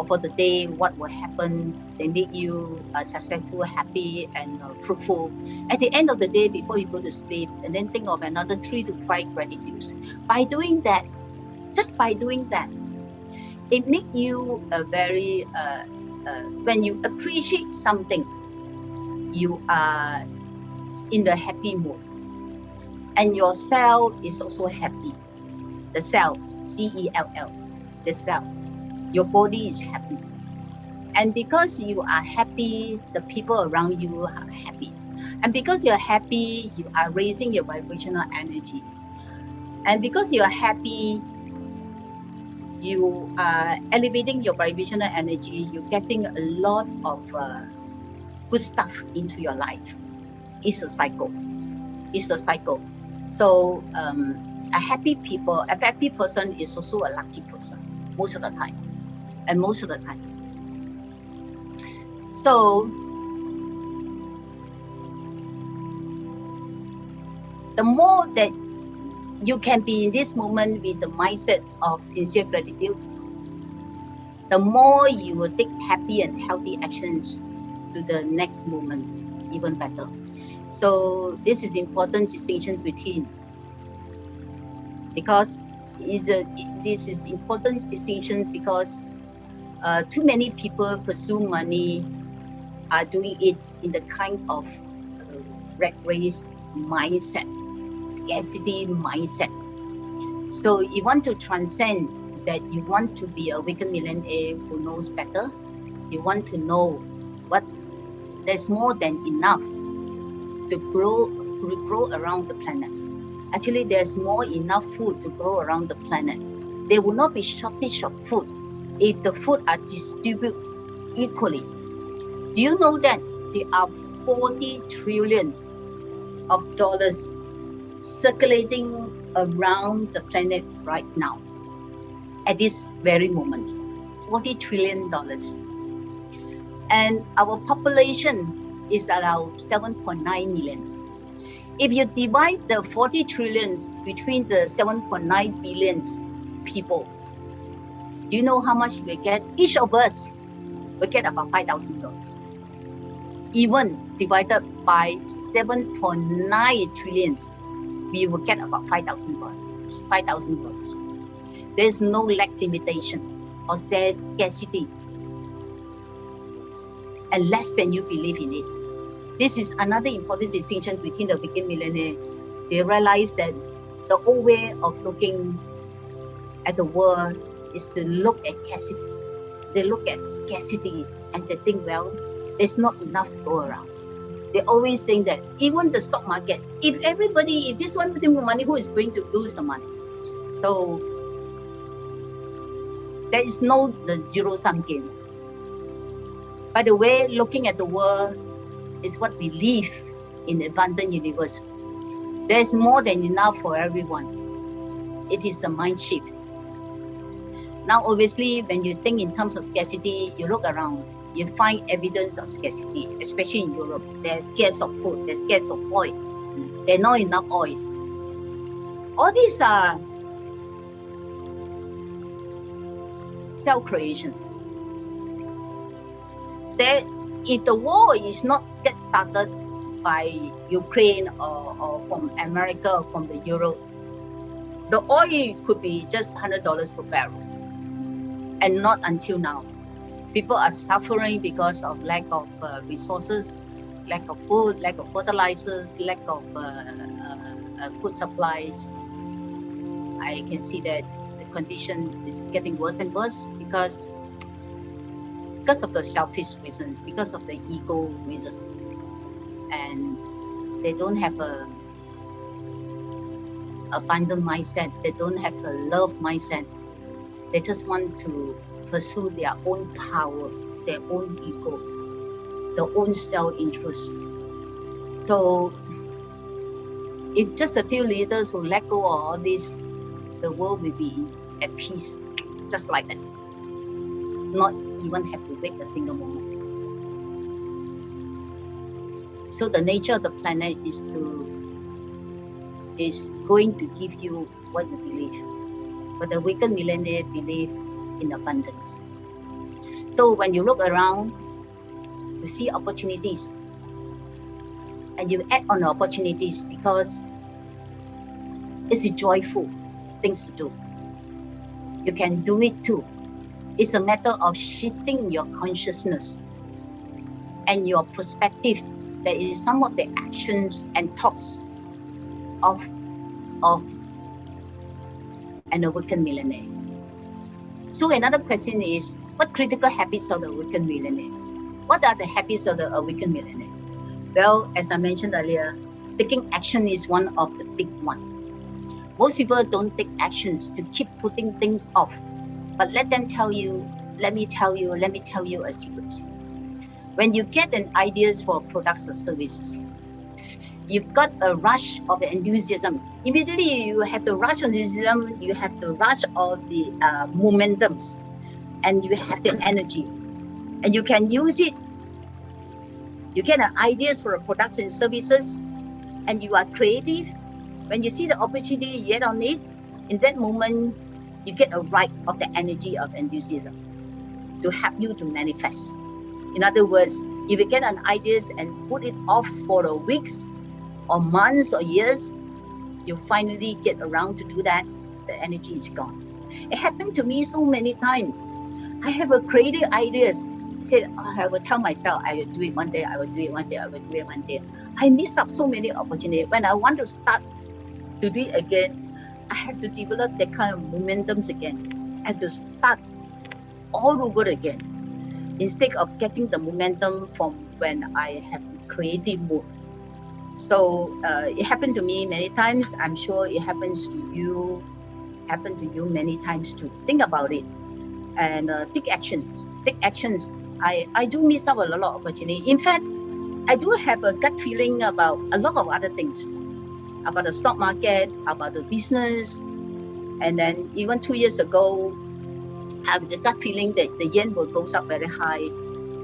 for the day. What will happen? They make you successful, happy, and fruitful. At the end of the day, before you go to sleep, and then think of another 3 to 5 gratitudes. By doing that, just by doing that, it makes you a very when you appreciate something, you are in the happy mood, and your cell is also happy. The cell, C-E-L-L, the cell. Your body is happy. And because you are happy, the people around you are happy. And because you're happy, you are raising your vibrational energy. And because you are happy, you are elevating your vibrational energy. You're getting a lot of good stuff into your life. It's a cycle. It's a cycle. So a happy person is also a lucky person most of the time. And most of the time. So the more that you can be in this moment with the mindset of sincere gratitude, the more you will take happy and healthy actions to the next moment, even better. So this is important distinction between, because this is important distinctions because too many people pursue money are doing it in the kind of rat race mindset, scarcity mindset. So you want to transcend that. You want to be a weekend millionaire who knows better. You want to know what there's more than enough to grow around the planet. Actually, there's more enough food to grow around the planet. There will not be shortage of food if the food are distributed equally. Do you know that there are 40 trillions of dollars circulating around the planet right now at this very moment? $40 trillion. And our population is around 7.9 million. If you divide the 40 trillions between the 7.9 billion people, do you know how much we get? Each of us will get about $5,000. Even divided by 7.9 trillions, we will get about $5,000. There's no lack limitation or scarcity, unless then you believe in it. This is another important distinction between the weekend millionaire. They realize that the old way of looking at the world is to look at scarcity. They look at scarcity and they think, well, there's not enough to go around. They always think that even the stock market, if this one thing with money, who is going to lose the money? So there is the zero-sum game. By the way, looking at the world is what we live in the abundant universe. There's more than enough for everyone. It is the mind shift. Now, obviously, when you think in terms of scarcity, you look around, you find evidence of scarcity, especially in Europe. There's scarce of food, there's scarce of oil. There are not enough oils. All these are self-creation. If the war is not get started by Ukraine or from America or from the Europe, the oil could be just $100 per barrel. And not until now. People are suffering because of lack of resources, lack of food, lack of fertilizers, lack of food supplies. I can see that the condition is getting worse and worse because of the selfish reason, because of the ego reason. And they don't have a abundant mindset. They don't have a love mindset. They just want to pursue their own power, their own ego, their own self-interest. So if just a few leaders who let go of all this, the world will be at peace, just like that. Not even have to wait a single moment. So the nature of the planet is going to give you what you believe. But the weekend millionaire believe in abundance. So when you look around, you see opportunities, and you act on the opportunities because it's joyful things to do. You can do it too. It's a matter of shifting your consciousness and your perspective. That is some of the actions and thoughts of an awakened millionaire. So another question is, what critical habits of the awakened millionaire? What are the habits of the awakened millionaire? Well, as I mentioned earlier, taking action is one of the big ones. Most people don't take actions to keep putting things off. But let me tell you a secret. When you get an ideas for products or services, you've got a rush of enthusiasm. Immediately you have the rush of enthusiasm, you have the rush of the momentums, and you have the energy. And you can use it. You get ideas for products and services, and you are creative. When you see the opportunity, you get on it. In that moment, you get a right of the energy of enthusiasm to help you to manifest. In other words, if you get an ideas and put it off for the weeks or months or years, you finally get around to do that, the energy is gone. It happened to me so many times. I have a creative ideas. I said, I will tell myself, I will do it one day, I will do it one day, I will do it one day. I miss up so many opportunities. When I want to start to do it again, I have to develop that kind of momentums again. I have to start all over again, instead of getting the momentum from when I have the creative mood. So it happened to me many times. I'm sure it happens to you many times too. Think about it and take actions. I do miss out a lot of opportunity. In fact, I do have a gut feeling about a lot of other things, about the stock market, about the business. And then even 2 years ago, I have the gut feeling that the yen will go up very high.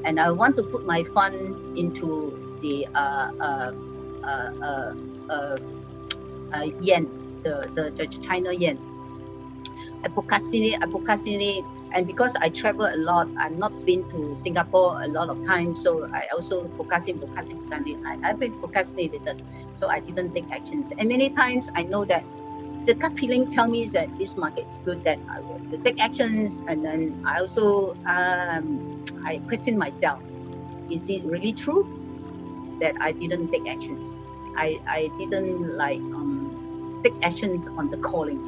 And I want to put my fund into the yen, the China yen. I procrastinate. And because I travel a lot, I've not been to Singapore a lot of times, so I also procrastinate. I've been procrastinated, so I didn't take actions. And many times I know that the gut feeling tells me that this market is good, that I will take actions. And then I also I question myself, is it really true? that I didn't take actions. I didn't like take actions on the calling.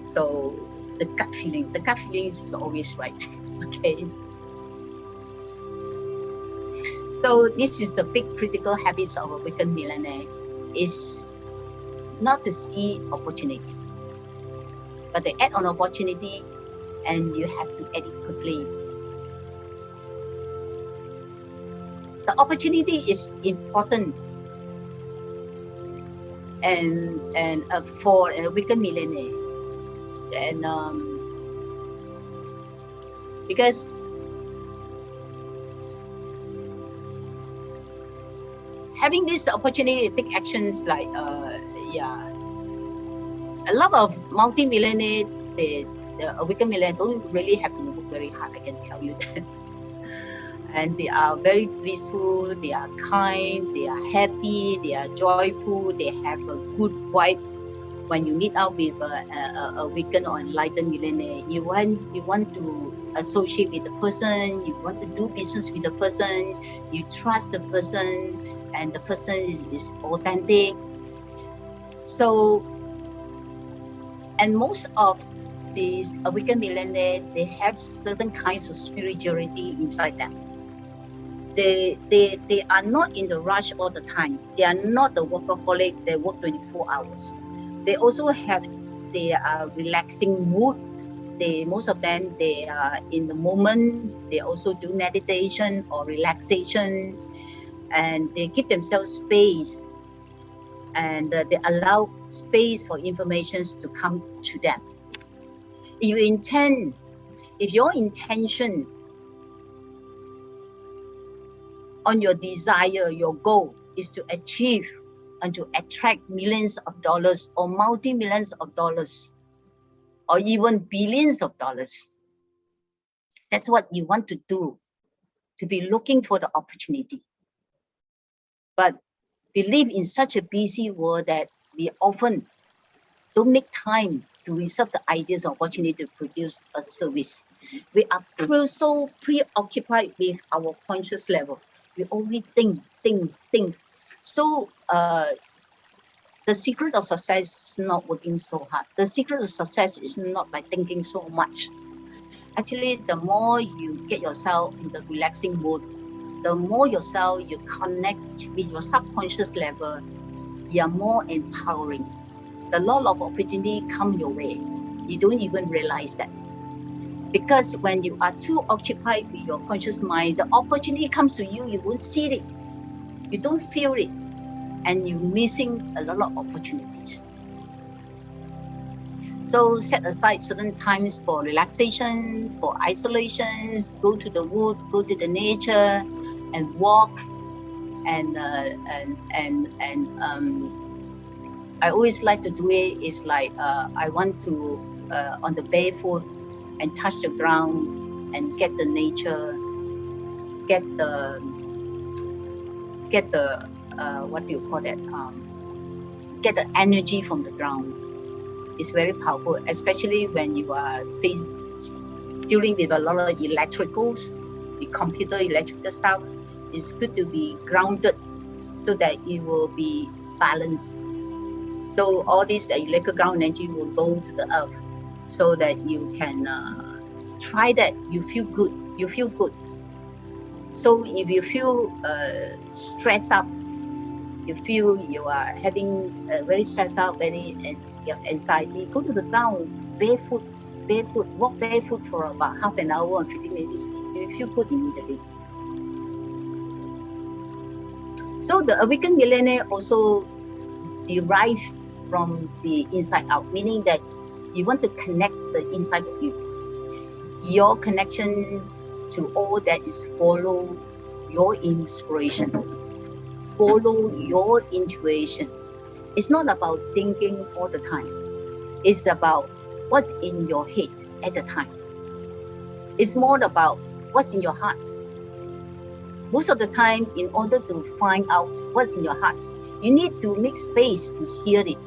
So the gut feeling is always right. Okay. So this is the big critical habits of a weekend millionaire, is not to see opportunity, but they add on opportunity, and you have to add it quickly. The opportunity is important, and for a weekend millionaire, and because having this opportunity to take actions like a lot of multi-millionaire, the weekend millionaire don't really have to work very hard, I can tell you that. And they are very peaceful, they are kind, they are happy, they are joyful, they have a good vibe. When you meet up with a weekend or enlightened millionaire, you want to associate with the person, you want to do business with the person, you trust the person, and the person is authentic. So, and most of these weekend millionaire, they have certain kinds of spirituality inside them. They are not in the rush all the time. They are not the workaholic. They work 24 hours. They also have their relaxing mood. Most of them, they are in the moment. They also do meditation or relaxation, and they give themselves space, and they allow space for informations to come to them. If your intention on your desire, your goal is to achieve and to attract millions of dollars or multi-millions of dollars or even billions of dollars, that's what you want to do, to be looking for the opportunity. But we live in such a busy world that we often don't make time to reserve the ideas of opportunity to produce a service. We are so preoccupied with our conscious level. We only think. So the secret of success is not working so hard. The secret of success is not by thinking so much. Actually, the more you get yourself in the relaxing mode, the more yourself you connect with your subconscious level, you are more empowering. The law of opportunity come your way. You don't even realize that. Because when you are too occupied with your conscious mind, the opportunity comes to you, you won't see it. You don't feel it. And you're missing a lot of opportunities. So set aside certain times for relaxation, for isolations, go to the wood, go to the nature, and walk. And I always like to do it. Is like I want to on the barefoot and touch the ground and get the nature, get the what do you call that? Get the energy from the ground. It's very powerful, especially when you are dealing with a lot of electricals, the computer electrical stuff. It's good to be grounded so that it will be balanced. So all this electrical ground energy will go to the earth, so that you can try that. You feel good. So if you feel stressed up, you feel you are having very stressed out, very anxiety, go to the ground barefoot, walk barefoot for about half an hour or 15 minutes. You feel good immediately. So the awakened millionaire also derive from the inside out, meaning that you want to connect the inside of you. Your connection to all that is follow your inspiration, follow your intuition. It's not about thinking all the time. It's about what's in your head at the time. It's more about what's in your heart. Most of the time, in order to find out what's in your heart, you need to make space to hear it.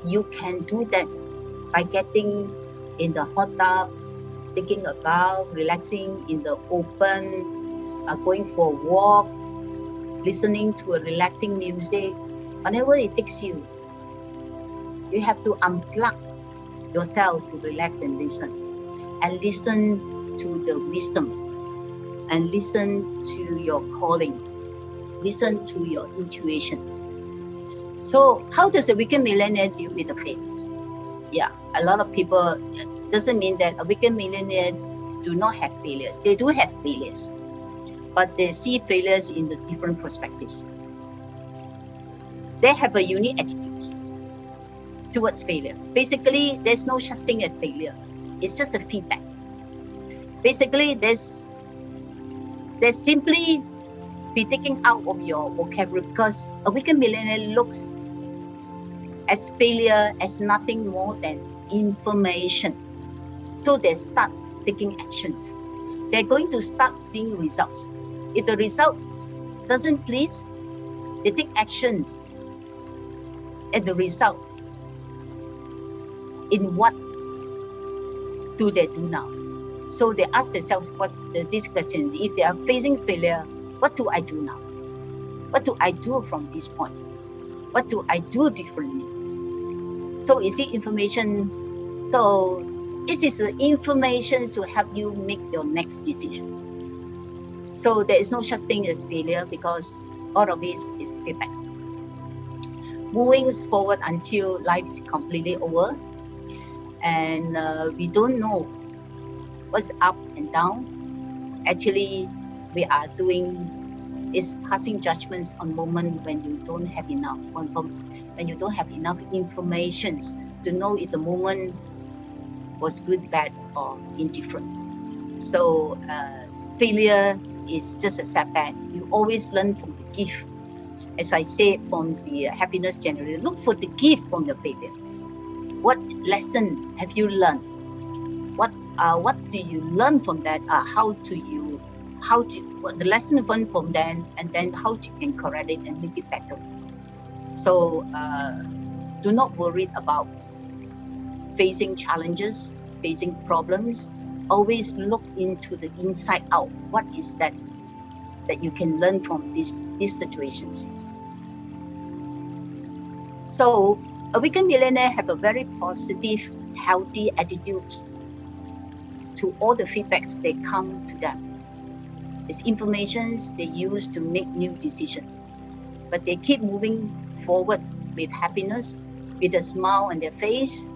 You can do that by getting in the hot tub, taking a bath, relaxing in the open, going for a walk, listening to a relaxing music, whenever it takes you, you have to unplug yourself to relax and listen to the wisdom, and listen to your calling, listen to your intuition. So how does a weekend millionaire deal with the failures? Yeah, a lot of people, doesn't mean that a weekend millionaire do not have failures. They do have failures, but they see failures in the different perspectives. They have a unique attitude towards failures. Basically, there's no such thing as failure. It's just a feedback. Basically, there's simply be taken out of your vocabulary, because a weekend millionaire looks as failure as nothing more than information. So they start taking actions. They're going to start seeing results. If the result doesn't please, they take actions at the result. In what do they do now? So they ask themselves this question: if they are facing failure, what do I do now? What do I do from this point? What do I do differently? So is it information? So it is information to help you make your next decision. So there is no such thing as failure, because all of it is feedback. Moving forward until life is completely over, and we don't know what's up and down. Actually, we are doing is passing judgments on moment when you don't have enough, when you don't have enough information to know if the moment was good, bad, or indifferent. So failure is just a setback. You always learn from the gift. As I said, from the happiness generator, look for the gift from the failure. What lesson have you learned? What do you learn from that? What the lesson learned from that, and then how you can correct it and make it better. So do not worry about facing challenges, facing problems. Always look into the inside out. What is that you can learn from these situations? So a weekend millionaire have a very positive, healthy attitude to all the feedbacks that come to them. It's informations they use to make new decisions. But they keep moving forward with happiness, with a smile on their face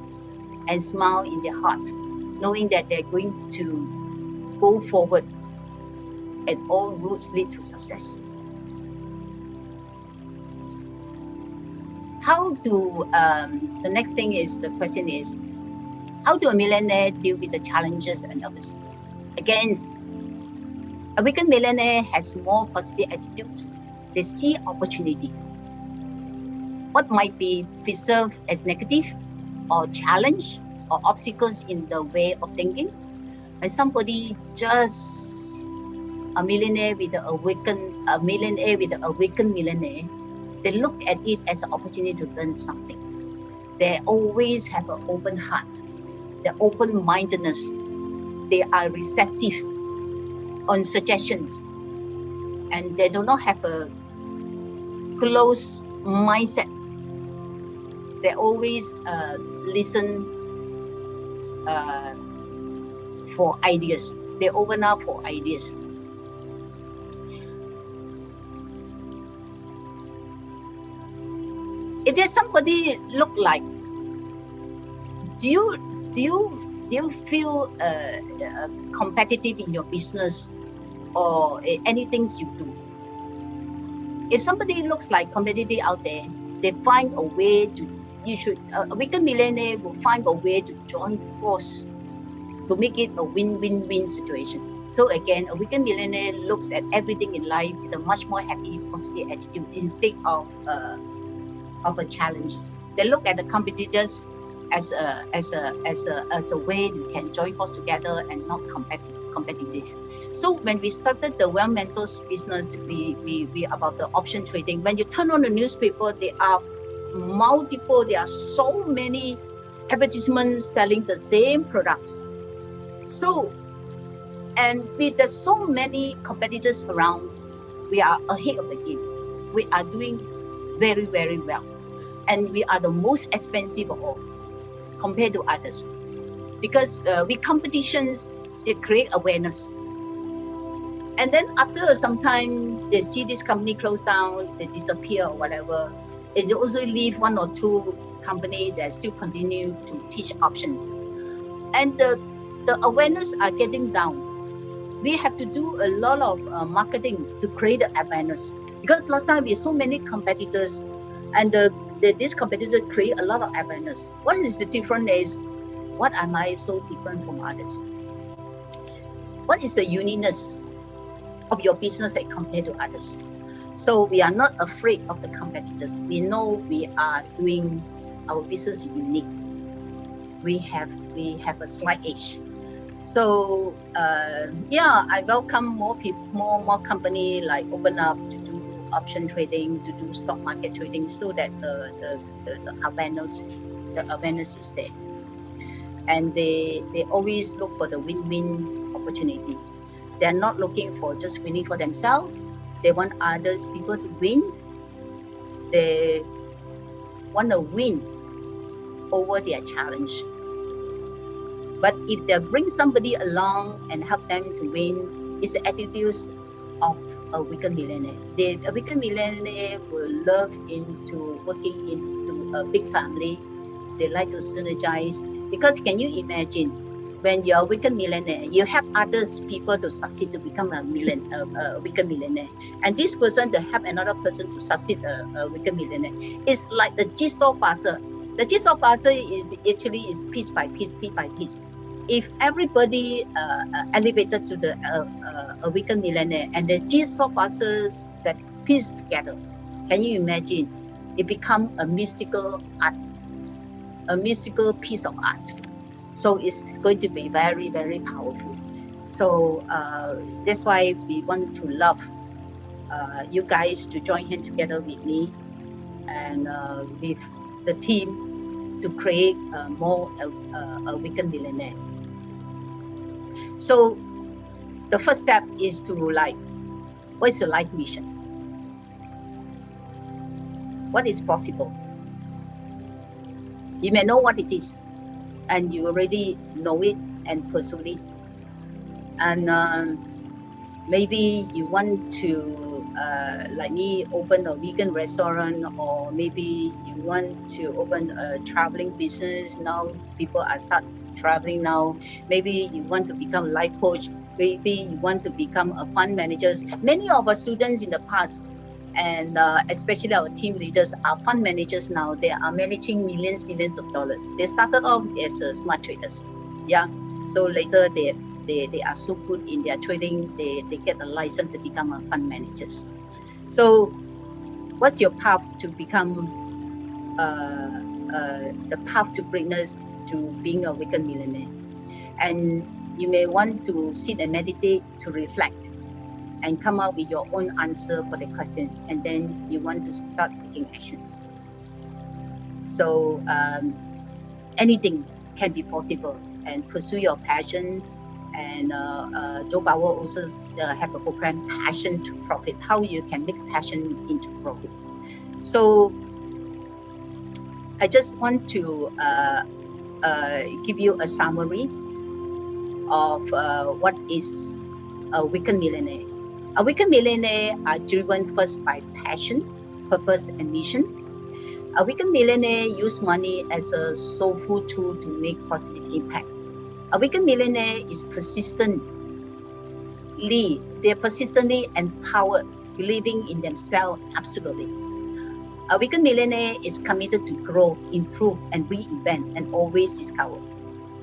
and smile in their heart, knowing that they're going to go forward and all roads lead to success. The next thing is, the question is, how do a millionaire deal with the challenges and adversity? Again, a weekend millionaire has more positive attitudes. They see opportunity. What might be perceived as negative or challenge or obstacles in the way of thinking, and somebody just a millionaire with an awakened millionaire, they look at it as an opportunity to learn something. They always have an open heart. They're open-mindedness. They are receptive on suggestions, and they do not have a closed mindset. They always listen for ideas. They open up for ideas. If there's somebody look like, do you feel competitive in your business or anything you do? If somebody looks like competitive out there, they find a way to. A weekend millionaire will find a way to join force to make it a win-win-win situation. So again, a weekend millionaire looks at everything in life with a much more happy, positive attitude instead of a challenge. They look at the competitors as a way you can join force together and not competitive. So when we started the Wealth Mentors business, we about the option trading. When you turn on the newspaper, there are so many advertisements selling the same products. So, and with so many competitors around, we are ahead of the game. we are doing very, very well. And we are the most expensive of all compared to others. Because with competitions, they create awareness. And then after some time, they see this company close down, they disappear or whatever. They also leave one or two company that still continue to teach options. And the awareness are getting down. We have to do a lot of marketing to create the awareness. Because last time we have so many competitors, and these competitors create a lot of awareness. What is the difference is, what am I so different from others? What is the uniqueness of your business as compared to others? So we are not afraid of the competitors. We know we are doing our business unique. We have a slight edge. So I welcome more people, more company like open up to do option trading, to do stock market trading, so that the awareness is there. And they always look for the win-win opportunity. They're not looking for just winning for themselves. They want others people to win. They want to win over their challenge. But if they bring somebody along and help them to win, it's the attitudes of a weekend millionaire. A weekend millionaire will love into working into a big family. They like to synergize. Because can you imagine, when you're a weekend millionaire, you have others people to succeed to become a weekend millionaire. And this person to help another person to succeed a weekend millionaire. It's like the jigsaw puzzle. The jigsaw puzzle is actually piece by piece, piece by piece. If everybody elevated to the a weekend millionaire, and the jigsaw puzzles that piece together, can you imagine? It become a mystical art, a mystical piece of art. So it's going to be very, very powerful. So that's why we want to love you guys to join hands together with me and with the team to create more a weekend millionaire. So the first step is to what is your life mission? What is possible? You may know what it is, and you already know it and pursue it. And maybe you want to, like me, open a vegan restaurant, or maybe you want to open a traveling business. Now people are start traveling now. Maybe you want to become a life coach. Maybe you want to become a fund manager. Many of our students in the past, and especially our team leaders, are fund managers now. They are managing millions of dollars. They started off as smart traders. Yeah. So later they are so good in their trading, they get a license to become a fund managers. So what's your path to become the path to greatness, to being a weekend millionaire? And you may want to sit and meditate, to reflect and come up with your own answer for the questions, and then you want to start taking actions. So anything can be possible, and pursue your passion. And Joe Bauer also have a program, Passion to Profit, how you can make passion into profit. So I just want to give you a summary of what is a weekend millionaire. A weekend millionaire are driven first by passion, purpose, and mission. A weekend millionaire use money as a soulful tool to make positive impact. A weekend millionaire is persistently empowered, believing in themselves absolutely. A weekend millionaire is committed to grow, improve, and reinvent, and always discover.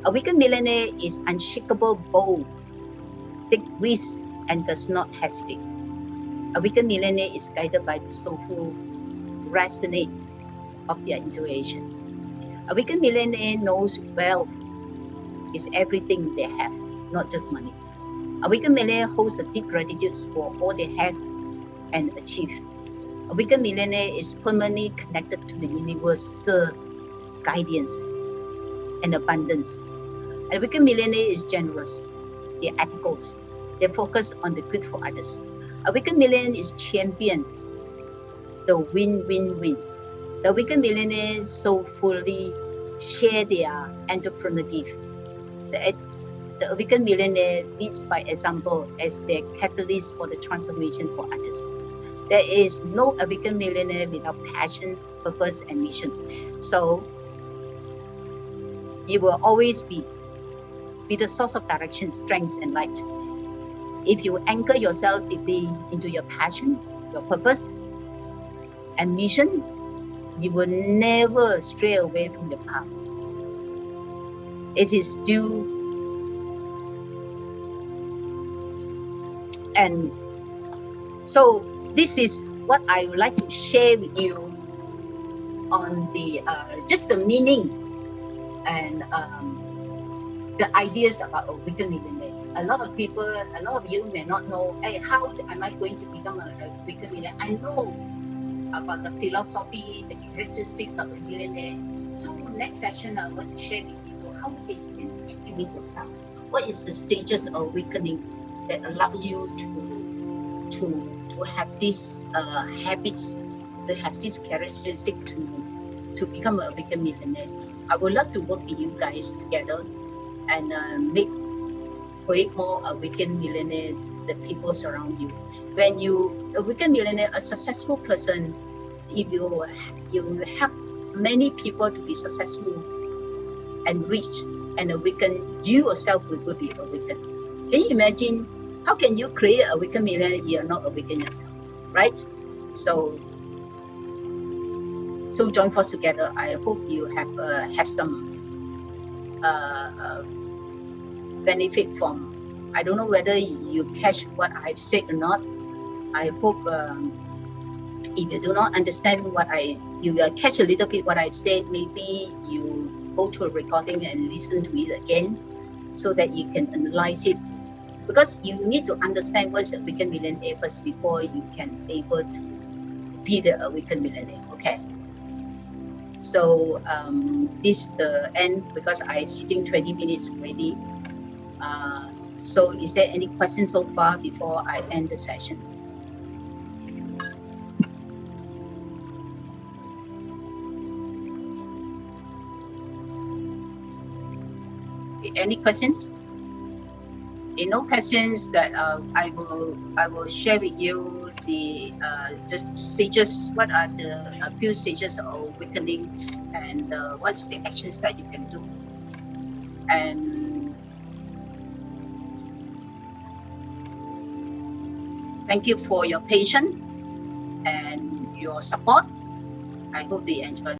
A weekend millionaire is unshakable, bold, take risks, and does not hesitate. A weekend millionaire is guided by the soulful resonate of their intuition. A weekend millionaire knows wealth is everything they have, not just money. A weekend millionaire holds a deep gratitude for all they have and achieve. A weekend millionaire is permanently connected to the universal guidance and abundance. A weekend millionaire is generous, they're ethical, they focus on the good for others. A weekend millionaire is champion the win-win-win. The weekend millionaires so fully share their entrepreneur gift. The weekend millionaire leads by example as their catalyst for the transformation for others. There is no weekend millionaire without passion, purpose, and mission. So you will always be the source of direction, strength, and light. If you anchor yourself deeply into your passion, your purpose, and mission, you will never stray away from your path. It is due. And so this is what I would like to share with you on the just the meaning and the ideas about a weekend millionaire. A lot of people, a lot of you may not know, hey, how am I going to become a weekend millionaire? I know about the philosophy, the characteristics of a millionaire. So next session, I want to share with you how you can activate yourself. What is the stages of awakening that allows you to have these habits, to have this characteristic to become a weekend millionaire? I would love to work with you guys together and create more a weekend millionaire, the people surround you. When a weekend millionaire, a successful person, if you help many people to be successful and rich and awaken, you yourself will be awakened. Can you imagine how can you create a weekend millionaire if you're not awakened yourself, right? So join force together. I hope you have some benefit from. I don't know whether you catch what I've said or not. I hope if you do not understand you catch a little bit what I've said, maybe you go to a recording and listen to it again so that you can analyze it. Because you need to understand what is a weekend millionaire first before you can able to be the weekend millionaire, okay? So this is the end because I'm sitting 20 minutes already. So is there any questions so far before I end the session? Any questions? If no questions, that I will share with you the stages. What are the few stages of awakening, and what's the actions that you can do? And thank you for your patience and your support. I hope you enjoy.